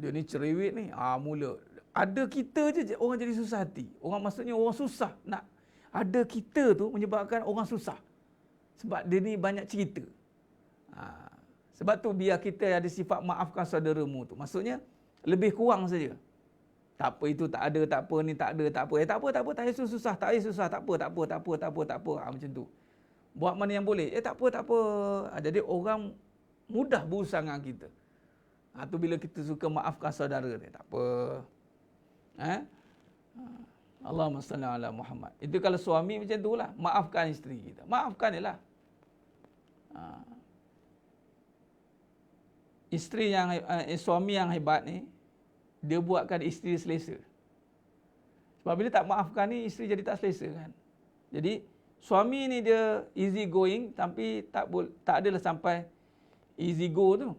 dia ni cerewet ni, mula. Ada kita je orang jadi susah hati. Orang maksudnya orang susah nak. Ada kita tu menyebabkan orang susah. Sebab dia ni banyak cerita. Sebab tu biar kita ada sifat maafkan saudaramu tu. Maksudnya lebih kurang saja. Tak apa itu tak ada, tak apa ni tak ada, tak apa. Tak apa, tak payah susah, tak payah susah, tak apa. Macam tu. Buat mana yang boleh. Tak apa. Jadi orang mudah berurusan dengan kita. Tu bila kita suka maafkan saudara ni, tak apa. Allahumma salli ala Muhammad. Itu kalau suami macam tu lah, maafkan isteri kita. Maafkan je lah. Isteri yang suami yang hebat ni, dia buatkan isteri selesa. Sebab bila tak maafkan ni, isteri jadi tak selesa kan. Jadi suami ni dia easy going, tapi tak adalah sampai easy go tu.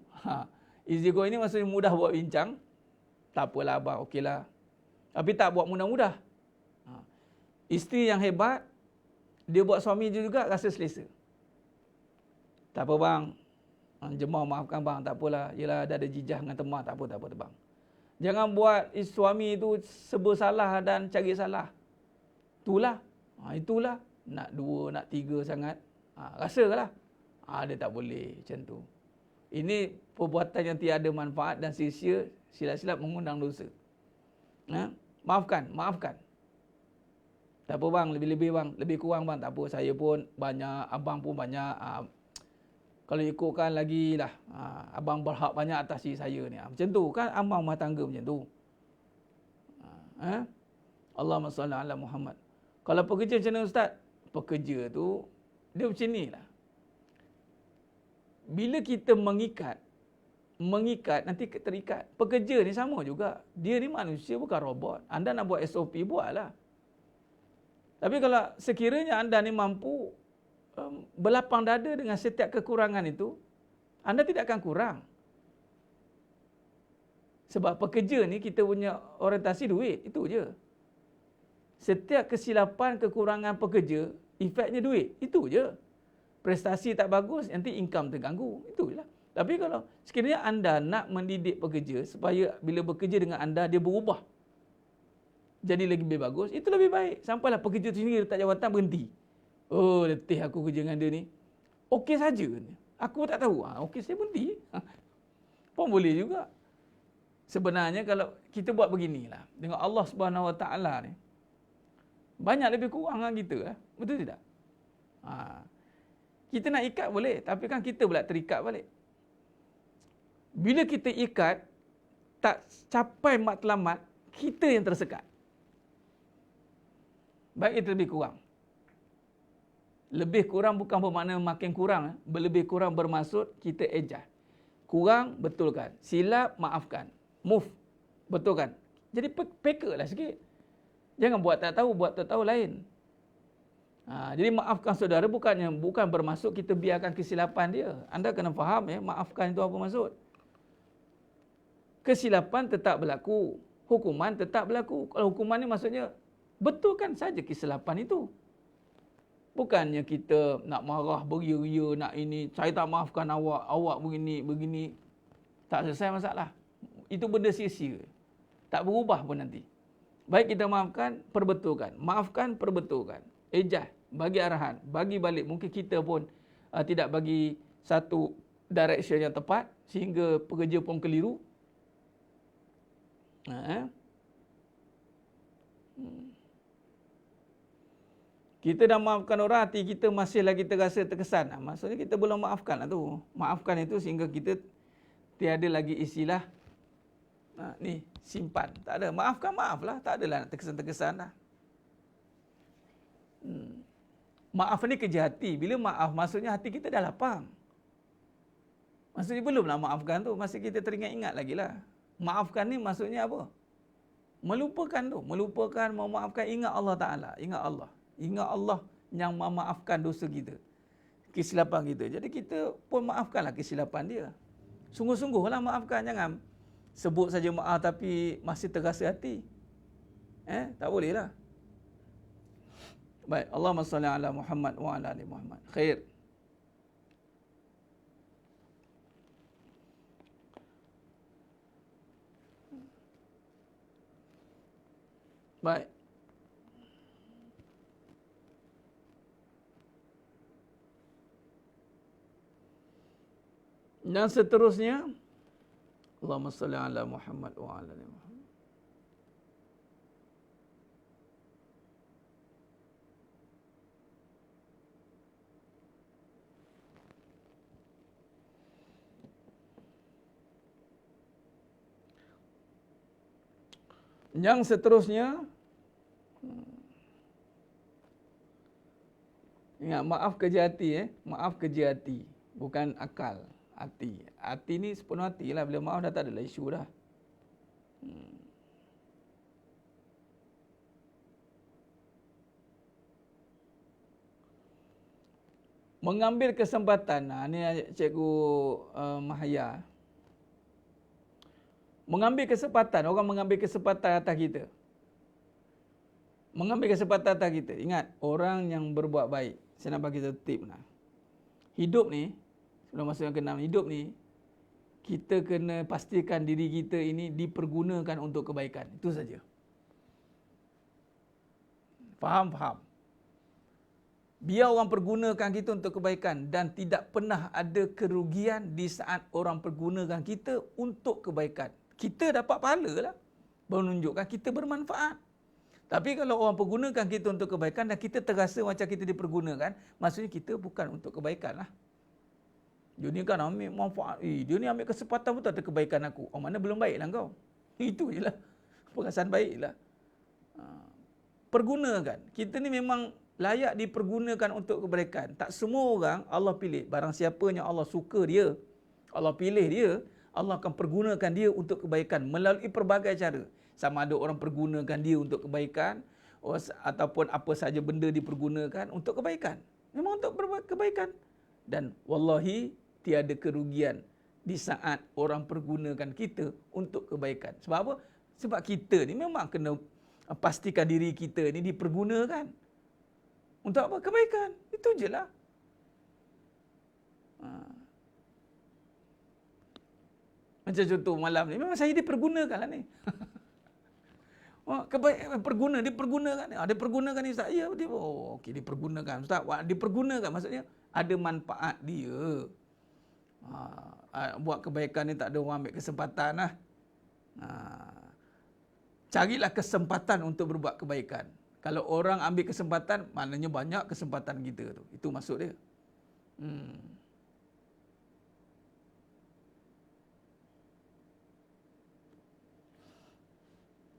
Easy go ini maksudnya mudah buat bincang. Tak apalah abang, okeylah. Tapi tak buat mudah-mudah. Isteri yang hebat, dia buat suami dia juga rasa selesa. Tak apa bang, jemaah maafkan bang, tak apalah. Yelah ada jijah dengan temah, tak apa bang. Jangan buat suami itu serba salah dan cari salah. Itulah. Nak dua, nak tiga sangat. Rasalah. Dia tak boleh macam tu. Ini perbuatan yang tiada manfaat dan sia-sia, silap-silap mengundang dosa. Maafkan. Tak apa bang, lebih-lebih bang, lebih kurang bang, tak apa. Saya pun banyak, abang pun banyak. Kalau ikutkan lagi lah, abang berhak banyak atas si saya ni. Macam tu kan amal rumah tangga macam tu. Allahumma salli ala Muhammad. Kalau pekerja macam mana ustaz? Pekerja tu, dia macam ni lah. Bila kita mengikat nanti terikat. Pekerja ni sama juga. Dia ni manusia bukan robot. Anda nak buat SOP, buatlah. Tapi kalau sekiranya anda ni mampu berlapang dada dengan setiap kekurangan itu, anda tidak akan kurang. Sebab pekerja ni kita punya orientasi duit, itu je. Setiap kesilapan, kekurangan pekerja, efeknya duit, itu je. Prestasi tak bagus, nanti income terganggu. Itulah. Tapi kalau sekiranya anda nak mendidik pekerja supaya bila bekerja dengan anda, dia berubah jadi lebih bagus, itu lebih baik. Sampailah pekerja tu sendiri letak jawatan, berhenti. Oh, letih aku kerja dengan dia ni. Okey saja. Aku tak tahu. Okey, saya berhenti. Pun boleh juga. Sebenarnya kalau kita buat beginilah, dengan Allah Subhanahu Wa Taala ni, banyak lebih kurang dengan kita. Betul tidak? Kita nak ikat boleh, tapi kan kita pula terikat balik. Bila kita ikat, tak capai matlamat, kita yang tersekat. Baik itu lebih kurang. Lebih kurang bukan bermakna makin kurang. Lebih kurang bermaksud kita adjust. Kurang, betulkan. Silap, maafkan. Move, betulkan. Jadi peka lah sikit. Jangan buat tak tahu lain. Jadi maafkan saudara bukan bermaksud kita biarkan kesilapan dia. Anda kena faham maafkan itu apa maksud. Kesilapan tetap berlaku. Hukuman tetap berlaku. Kalau hukuman ni maksudnya betulkan saja kesilapan itu. Bukannya kita nak marah, beria-ria, nak ini, saya tak maafkan awak begini. Tak selesai masalah. Itu benda sia-sia. Tak berubah pun nanti. Baik kita maafkan, perbetulkan. Maafkan, perbetulkan. Ejah, bagi arahan, bagi balik. Mungkin kita pun tidak bagi satu direction yang tepat, sehingga pekerja pun keliru. Kita dah maafkan orang, hati kita masih lagi terasa terkesan. Maksudnya kita belum maafkan lah tu. Maafkan itu sehingga kita tiada lagi istilah ni simpan. Tak ada. Maafkan, maaf lah. Tak adalah nak terkesan-terkesan lah. Maaf ni kerja hati. Bila maaf, maksudnya hati kita dah lapang. Maksudnya belum nak maafkan tu. Masih kita teringat-ingat lagi lah. Maafkan ni maksudnya apa? Melupakan tu. Melupakan, memaafkan. Ingat Allah Ta'ala. Ingat Allah. Ingat Allah yang memaafkan dosa kita. Kesilapan kita. Jadi kita pun maafkanlah kesilapan dia. Sungguh-sungguhlah maafkan. Jangan sebut saja maaf tapi masih terasa hati. Tak boleh lah. Baik. Allahumma salli ala Muhammad wa ala ali Muhammad. Khair. Baik. Dan seterusnya, Allahumma salli ala Muhammad wa ala ali Muhammad. Yang seterusnya, ingat, maaf kerja hati. Maaf kerja hati, bukan akal. Hati ni sepenuh hati lah. Bila maaf dah tak adalah isu dah. Mengambil kesempatan. Ni Cikgu Mahaya. Mengambil kesempatan. Orang mengambil kesempatan atas kita. Mengambil kesempatan atas kita. Ingat, orang yang berbuat baik. Saya nak bagi satu tip lah. Hidup ni, sebelum masuk yang ke-6, hidup ni, kita kena pastikan diri kita ini dipergunakan untuk kebaikan. Itu saja. Faham? Biar orang pergunakan kita untuk kebaikan dan tidak pernah ada kerugian di saat orang pergunakan kita untuk kebaikan. Kita dapat pahala lah. Menunjukkan kita bermanfaat. Tapi kalau orang pergunakan kita untuk kebaikan dan kita terasa macam kita dipergunakan, maksudnya kita bukan untuk kebaikan lah. Dia ni kan ambil manfaat. Dia ni ambil kesempatan betul ada kebaikan aku. Oh, mana belum baik lah kau. Itu je lah. Perasaan baik lah. Pergunakan. Kita ni memang layak dipergunakan untuk kebaikan. Tak semua orang Allah pilih. Barang siapa yang Allah suka dia, Allah pilih dia, Allah akan pergunakan dia untuk kebaikan melalui pelbagai cara. Sama ada orang pergunakan dia untuk kebaikan ataupun apa saja benda dipergunakan untuk kebaikan. Memang untuk kebaikan. Dan wallahi tiada kerugian di saat orang pergunakan kita untuk kebaikan. Sebab apa? Sebab kita ni memang kena pastikan diri kita ni dipergunakan. Untuk apa? Kebaikan. Itu je lah. Macam contoh malam ni, memang saya dipergunakan lah ni. Dipergunakan. Dipergunakan ni Ustaz. Ya, okey, dipergunakan. Ustaz, dipergunakan maksudnya ada manfaat dia. Buat kebaikan ni tak ada orang ambil kesempatan lah. Carilah kesempatan untuk berbuat kebaikan. Kalau orang ambil kesempatan, maknanya banyak kesempatan kita tu. Itu maksud dia.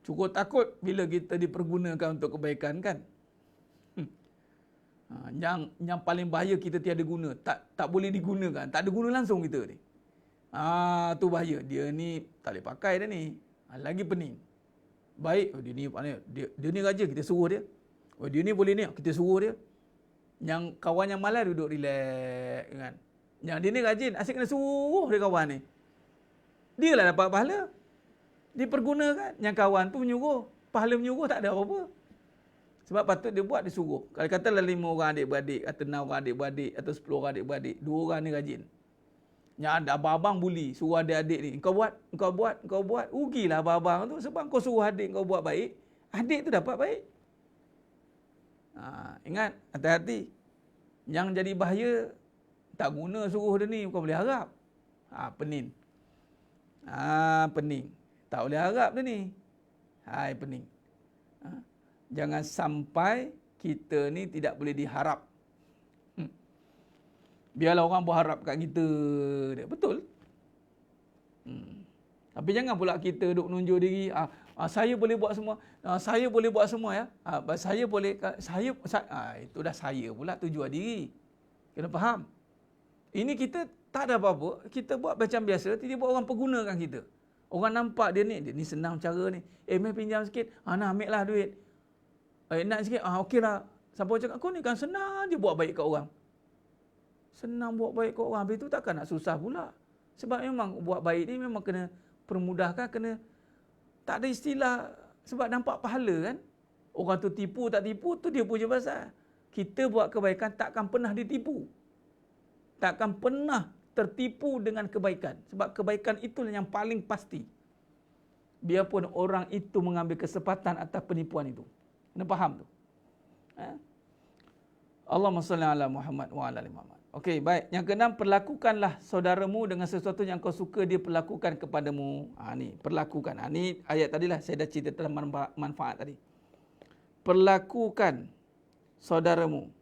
Cukup takut bila kita dipergunakan untuk kebaikan kan. Yang paling bahaya kita tiada guna, tak boleh digunakan, tak ada guna langsung kita ni. Tu bahaya. Dia ni tak boleh pakai dah ni. Lagi pening. Baik, dia ni raja, kita suruh dia. Dia ni boleh ni, kita suruh dia. Yang kawan yang malas duduk relax kan. Yang dia ni rajin, asyik kena suruh dia kawan ni. Dia lah dapat pahala. Dipergunakan. Yang kawan tu menyuruh. Pahala menyuruh tak ada apa-apa. Sebab patut dia buat, dia suruh. Kalau katalah 5 orang adik-beradik, atau 6 orang adik-beradik, atau 10 orang adik-beradik, 2 orang ni rajin. Yang ada abang-abang bully, suruh adik-adik ni, kau buat. Rugilah abang-abang tu. Sebab kau suruh adik kau buat baik, adik tu dapat baik. Ingat, hati-hati. Yang jadi bahaya, tak guna suruh dia ni, kau boleh harap. Pening. Pening. Tak boleh harap dia ni. Pening. Jangan sampai kita ni tidak boleh diharap. Biarlah orang berharap kat kita. Betul. Tapi jangan pula kita duk menunjuk diri. Saya boleh buat semua. Saya boleh buat semua ya. Saya boleh. Itu dah saya pula tujuan diri. Kena faham. Ini kita tak ada apa-apa. Kita buat macam biasa. Tiba-tiba orang pergunakan kita. Orang nampak dia ni senang cara ni. Mai pinjam sikit. Nak ambil lah duit. Nak sikit. Okey lah. Siapa cakap, kau ni kan senang je buat baik kat orang. Senang buat baik kat orang. Habis tu takkan nak susah pula. Sebab memang buat baik ni memang kena permudahkan. Kena tak ada istilah. Sebab nampak pahala kan. Orang tu tipu tak tipu tu dia punya pasal. Kita buat kebaikan takkan pernah ditipu. Takkan pernah tertipu dengan kebaikan. Sebab kebaikan itulah yang paling pasti. Biarpun orang itu mengambil kesempatan atas penipuan itu. Kena faham tu. Allahumma salli ala Muhammad wa ala ali Muhammad. Okey, baik. Yang keenam, perlakukanlah saudaramu dengan sesuatu yang kau suka dia perlakukan kepadamu. Ni, perlakukan. Ni ayat tadilah saya dah cerita tentang manfaat tadi. Perlakukan saudaramu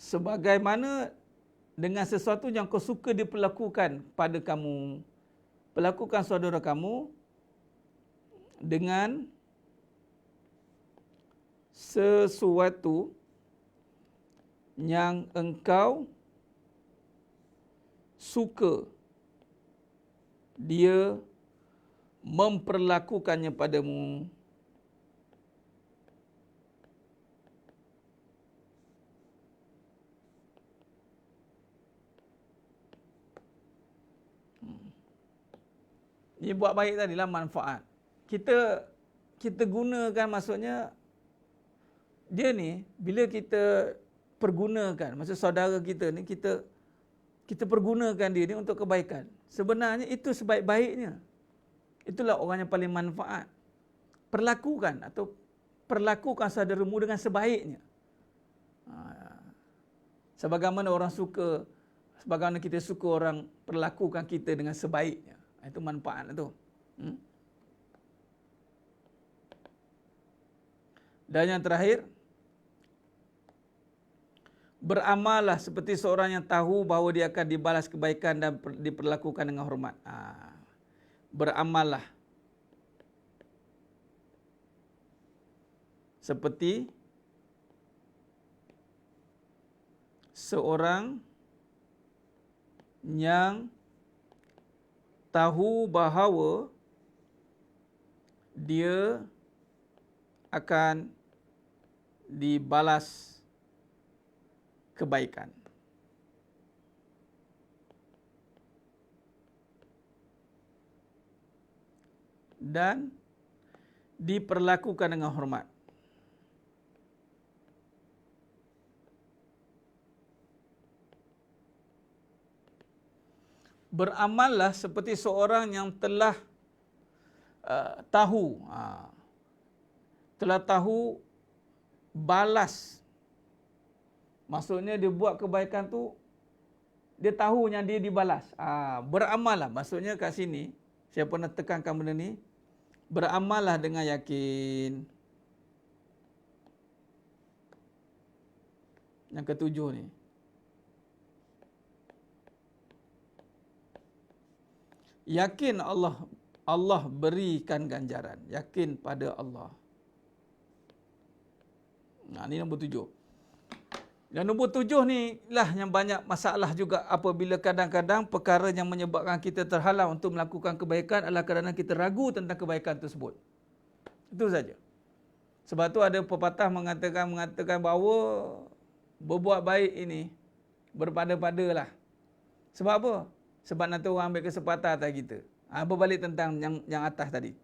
sebagaimana dengan sesuatu yang kau suka diperlakukan pada kamu. Perlakukan saudara kamu dengan sesuatu yang engkau suka dia memperlakukannya padamu. Ini buat baik tadilah manfaat. Kita gunakan, maksudnya dia ni bila kita pergunakan, maksud saudara kita ni, kita pergunakan dia ni untuk kebaikan. Sebenarnya itu sebaik-baiknya. Itulah orang yang paling manfaat. Perlakukan atau perlakukan saudaramu dengan sebaiknya. Sebagaimana orang suka, sebagaimana kita suka orang perlakukan kita dengan sebaiknya. Itu manfaat itu. Dan yang terakhir, beramallah seperti seorang yang tahu bahawa dia akan dibalas kebaikan dan diperlakukan dengan hormat. Beramallah seperti seorang yang tahu bahawa dia akan dibalas kebaikan. Dan diperlakukan dengan hormat. Beramallah seperti seorang yang telah tahu balas. Maksudnya dia buat kebaikan tu, dia tahu yang dia dibalas. Beramallah. Maksudnya kat sini, saya pernah tekankan benda ni. Beramallah dengan yakin. Yang ketujuh ni. Yakin Allah berikan ganjaran. Yakin pada Allah. Nah, ini nombor 7. Dan nombor 7 ni lah yang banyak masalah juga apabila kadang-kadang perkara yang menyebabkan kita terhalang untuk melakukan kebaikan adalah kerana kita ragu tentang kebaikan tersebut. Itu saja. Sebab tu ada pepatah mengatakan bahawa berbuat baik ini berpada-padalah. Sebab apa? Sebab nanti orang ambil kesempatan atas kita. Berbalik tentang yang atas tadi.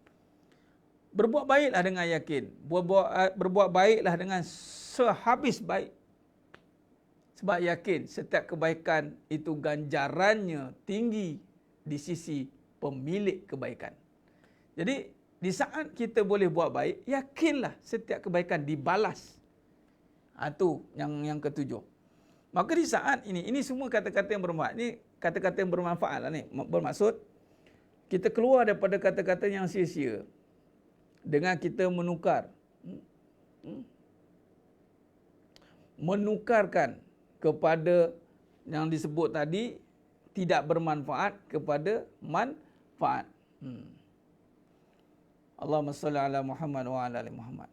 Berbuat baiklah dengan yakin. Berbuat baiklah dengan sehabis baik. Sebab yakin setiap kebaikan itu ganjarannya tinggi di sisi pemilik kebaikan. Jadi di saat kita boleh buat baik, yakinlah setiap kebaikan dibalas. Itu yang ketujuh. Maka di saat ini semua kata-kata yang bermanfaat. Ini kata-kata yang bermanfaat lah ni. Bermaksud, kita keluar daripada kata-kata yang sia-sia. Dengan kita menukarkan kepada yang disebut tadi, tidak bermanfaat kepada manfaat. Allahumma salli ala Muhammad wa ala ali Muhammad.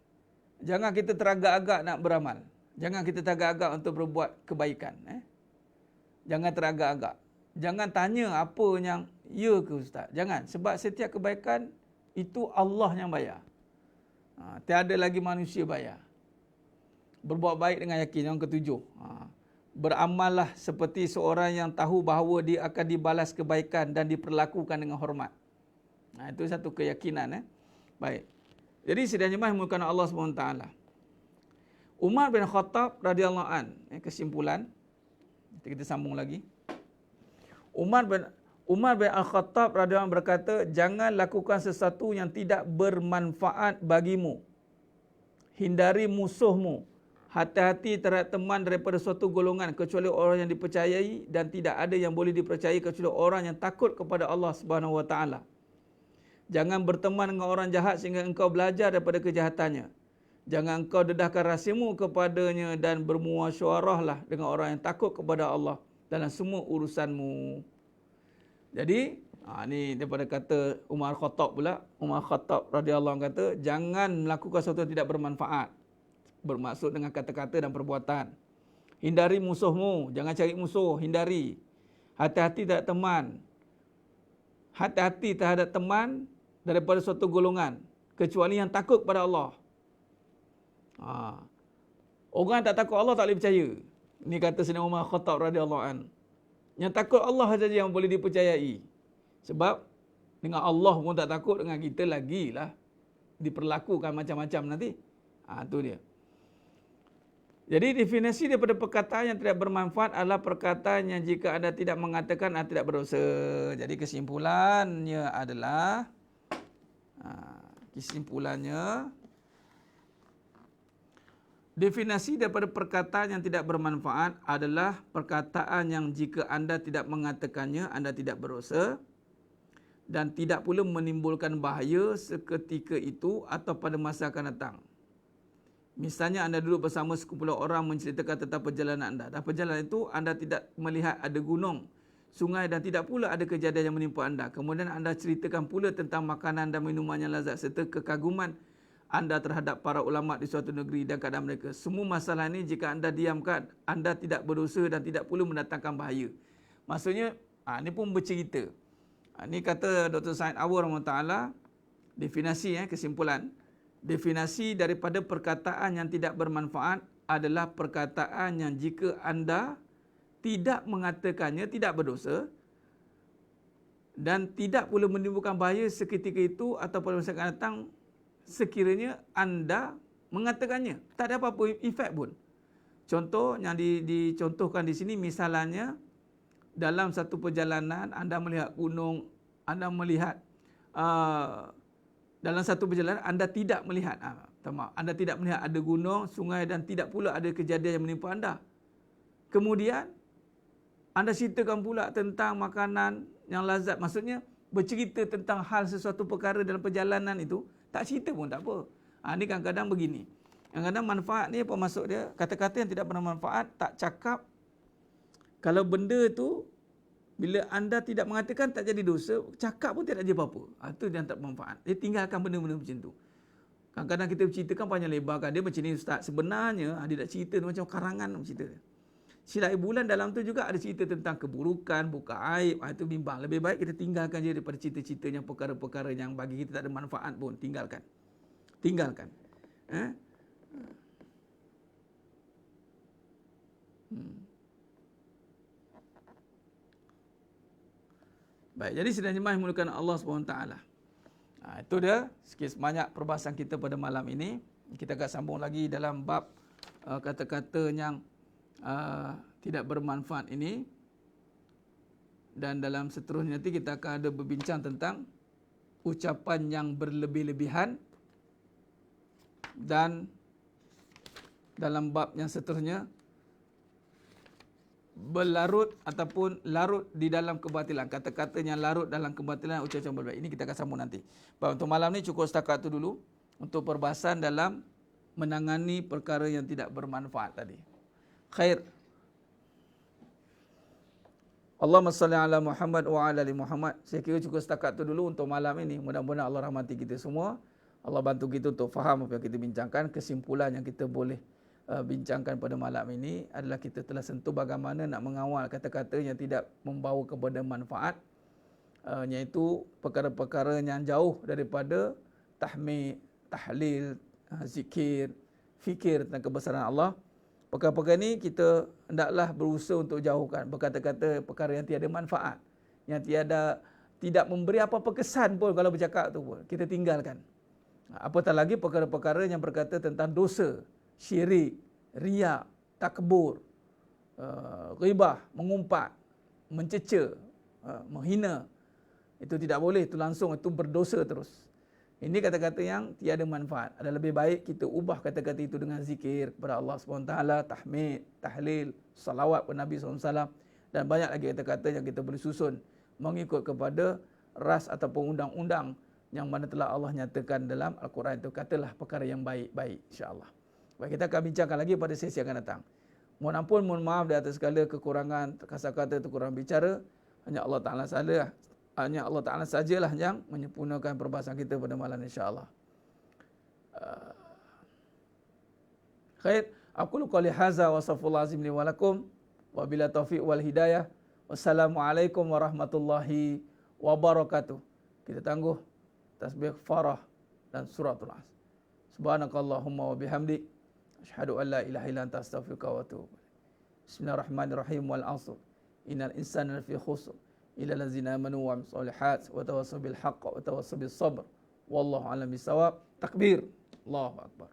Jangan kita teragak-agak nak beramal. Jangan kita teragak-agak untuk berbuat kebaikan. Jangan teragak-agak. Jangan tanya apa yang ya ke Ustaz. Jangan. Sebab setiap kebaikan itu Allah yang bayar. Tiada lagi manusia bayar. Berbuat baik dengan yakin. Yang ketujuh. Beramallah seperti seorang yang tahu bahawa dia akan dibalas kebaikan dan diperlakukan dengan hormat. Itu satu keyakinan. Baik. Jadi sedang jemaah dimulakan Allah SWT. Umar bin Khattab radhiyallahu an, kesimpulan. Kita sambung lagi. Umar bin Al-Khattab radhiyallahu an berkata, jangan lakukan sesuatu yang tidak bermanfaat bagimu. Hindari musuhmu. Hati-hati terhadap teman daripada suatu golongan kecuali orang yang dipercayai, dan tidak ada yang boleh dipercayai kecuali orang yang takut kepada Allah Subhanahu wa taala. Jangan berteman dengan orang jahat sehingga engkau belajar daripada kejahatannya. Jangan engkau dedahkan rahsiamu kepadanya dan bermuasyarahlah dengan orang yang takut kepada Allah dalam semua urusanmu. Jadi, ni daripada kata Umar Khattab pula. Umar Khattab radhiyallahu anhu kata, jangan melakukan sesuatu yang tidak bermanfaat. Bermaksud dengan kata-kata dan perbuatan. Hindari musuhmu. Jangan cari musuh. Hindari. Hati-hati terhadap teman. Hati-hati terhadap teman daripada suatu golongan. Kecuali yang takut kepada Allah. Orang tak takut Allah tak boleh percaya. Ini kata Sayyidina Umar Khattab radhiyallahu an. Yang takut Allah saja yang boleh dipercayai. Sebab dengan Allah pun tak takut, dengan kita lagilah diperlakukan macam-macam nanti. Itu dia. Jadi definisi daripada perkataan yang tidak bermanfaat adalah perkataan yang jika anda tidak mengatakan anda tidak berdosa. Jadi kesimpulannya adalah definisi daripada perkataan yang tidak bermanfaat adalah perkataan yang jika anda tidak mengatakannya anda tidak berdosa dan tidak pula menimbulkan bahaya seketika itu atau pada masa akan datang. Misalnya anda duduk bersama sekumpulan orang menceritakan tentang perjalanan anda. Dan perjalanan itu anda tidak melihat ada gunung, sungai dan tidak pula ada kejadian yang menimpa anda. Kemudian anda ceritakan pula tentang makanan dan minuman yang lazat serta kekaguman anda terhadap para ulama di suatu negeri dan keadaan mereka. Semua masalah ini jika anda diamkan, anda tidak berdosa dan tidak pula mendatangkan bahaya. Maksudnya, ini pun bercerita. Ini kata Dr. Said Awar Ta'ala, definisi, kesimpulan. Definisi daripada perkataan yang tidak bermanfaat adalah perkataan yang jika anda tidak mengatakannya tidak berdosa dan tidak pula menimbulkan bahaya seketika itu atau pada masa akan datang sekiranya anda mengatakannya. Tak ada apa-apa efek pun. Contoh yang dicontohkan di sini, misalnya dalam satu perjalanan anda melihat gunung, anda melihat dalam satu perjalanan anda tidak melihat anda tidak melihat ada gunung, sungai dan tidak pula ada kejadian yang menimpa anda. Kemudian anda ceritakan pula tentang makanan yang lazat. Maksudnya bercerita tentang hal sesuatu perkara dalam perjalanan itu, tak cerita pun tak apa. Ni kadang-kadang begini. Kadang-kadang manfaat ni apa maksud dia? Kata-kata yang tidak bermanfaat, tak cakap. Kalau benda tu, bila anda tidak mengatakan tak jadi dosa, cakap pun tidak jadi apa-apa. Itu yang tak bermanfaat. Dia tinggalkan benda-benda macam tu. Kadang-kadang kita berceritakan panjang lebar kan. Dia macam ni ustaz. Sebenarnya dia tak cerita macam karangan cerita. Silap bulan dalam tu juga ada cerita tentang keburukan, buka aib. Itu bimbang. Lebih baik kita tinggalkan je daripada cerita-cerita yang perkara-perkara yang bagi kita tak ada manfaat pun. Tinggalkan. Baik, jadi sidang jemaah yang dimuliakan Allah SWT. Itu dia sikit sebanyak perbahasan kita pada malam ini. Kita akan sambung lagi dalam bab kata-kata yang tidak bermanfaat ini. Dan dalam seterusnya nanti kita akan ada berbincang tentang ucapan yang berlebih-lebihan. Dan dalam bab yang seterusnya, berlarut ataupun larut di dalam kebatilan. Kata-kata yang larut dalam kebatilan, ucapan berbaik. Ini kita akan sambung nanti. Baik, untuk malam ni cukup setakat itu dulu untuk perbahasan dalam menangani perkara yang tidak bermanfaat tadi. Khair. Allahumma salli ala Muhammad wa ala ali Muhammad. Saya kira cukup setakat itu dulu untuk malam ini. Mudah-mudahan Allah rahmati kita semua. Allah bantu kita untuk faham apa yang kita bincangkan. Kesimpulan yang kita boleh bincangkan pada malam ini adalah kita telah sentuh bagaimana nak mengawal kata-kata yang tidak membawa kepada manfaat, iaitu perkara-perkara yang jauh daripada tahmid, tahlil, zikir, fikir tentang kebesaran Allah. Perkara-perkara ini kita hendaklah berusaha untuk jauhkan. Berkata-kata perkara yang tiada manfaat, yang tidak memberi apa-apa kesan pun kalau bercakap tu pun kita tinggalkan. Apatah lagi perkara-perkara yang berkata tentang dosa, syirik, riak, takbur, ghibah, mengumpat, menceca, menghina. Itu tidak boleh, itu langsung, itu berdosa terus. Ini kata-kata yang tiada manfaat. Ada lebih baik kita ubah kata-kata itu dengan zikir kepada Allah SWT, tahmid, tahlil, salawat kepada Nabi SAW, dan banyak lagi kata-kata yang kita boleh susun mengikut kepada ras ataupun undang-undang yang mana telah Allah nyatakan dalam Al-Quran itu. Katalah perkara yang baik-baik, insya-Allah. Baik, kita akan bincangkan lagi pada sesi akan datang. Mohon ampun, mohon maaf di atas segala kekurangan, terkasar kata, terkurang bicara. Hanya Allah Ta'ala sajalah yang menyempurnakan perbahasan kita pada malam, insya-Allah. Khair, aqulu qouli hadza wa astaghfirullah azim li wa lakum wa bila taufiq wal hidayah. Wassalamualaikum warahmatullahi wabarakatuh. Kita tangguh tasbih farah dan suratul As. Subhanakallahumma wa bihamdik, asyhadu an la ilaha illa anta astaghfiruka wa atubu ilaik. Bismillahirrahmanirrahim. Wal 'ashr. Innal insana lafi khusr illa allazina amanu wa 'amilus solihat wa tawassaw bil haqq wa tawassaw bis sabr. Wallahu a'lam bissawab. Takbir. Allahu akbar.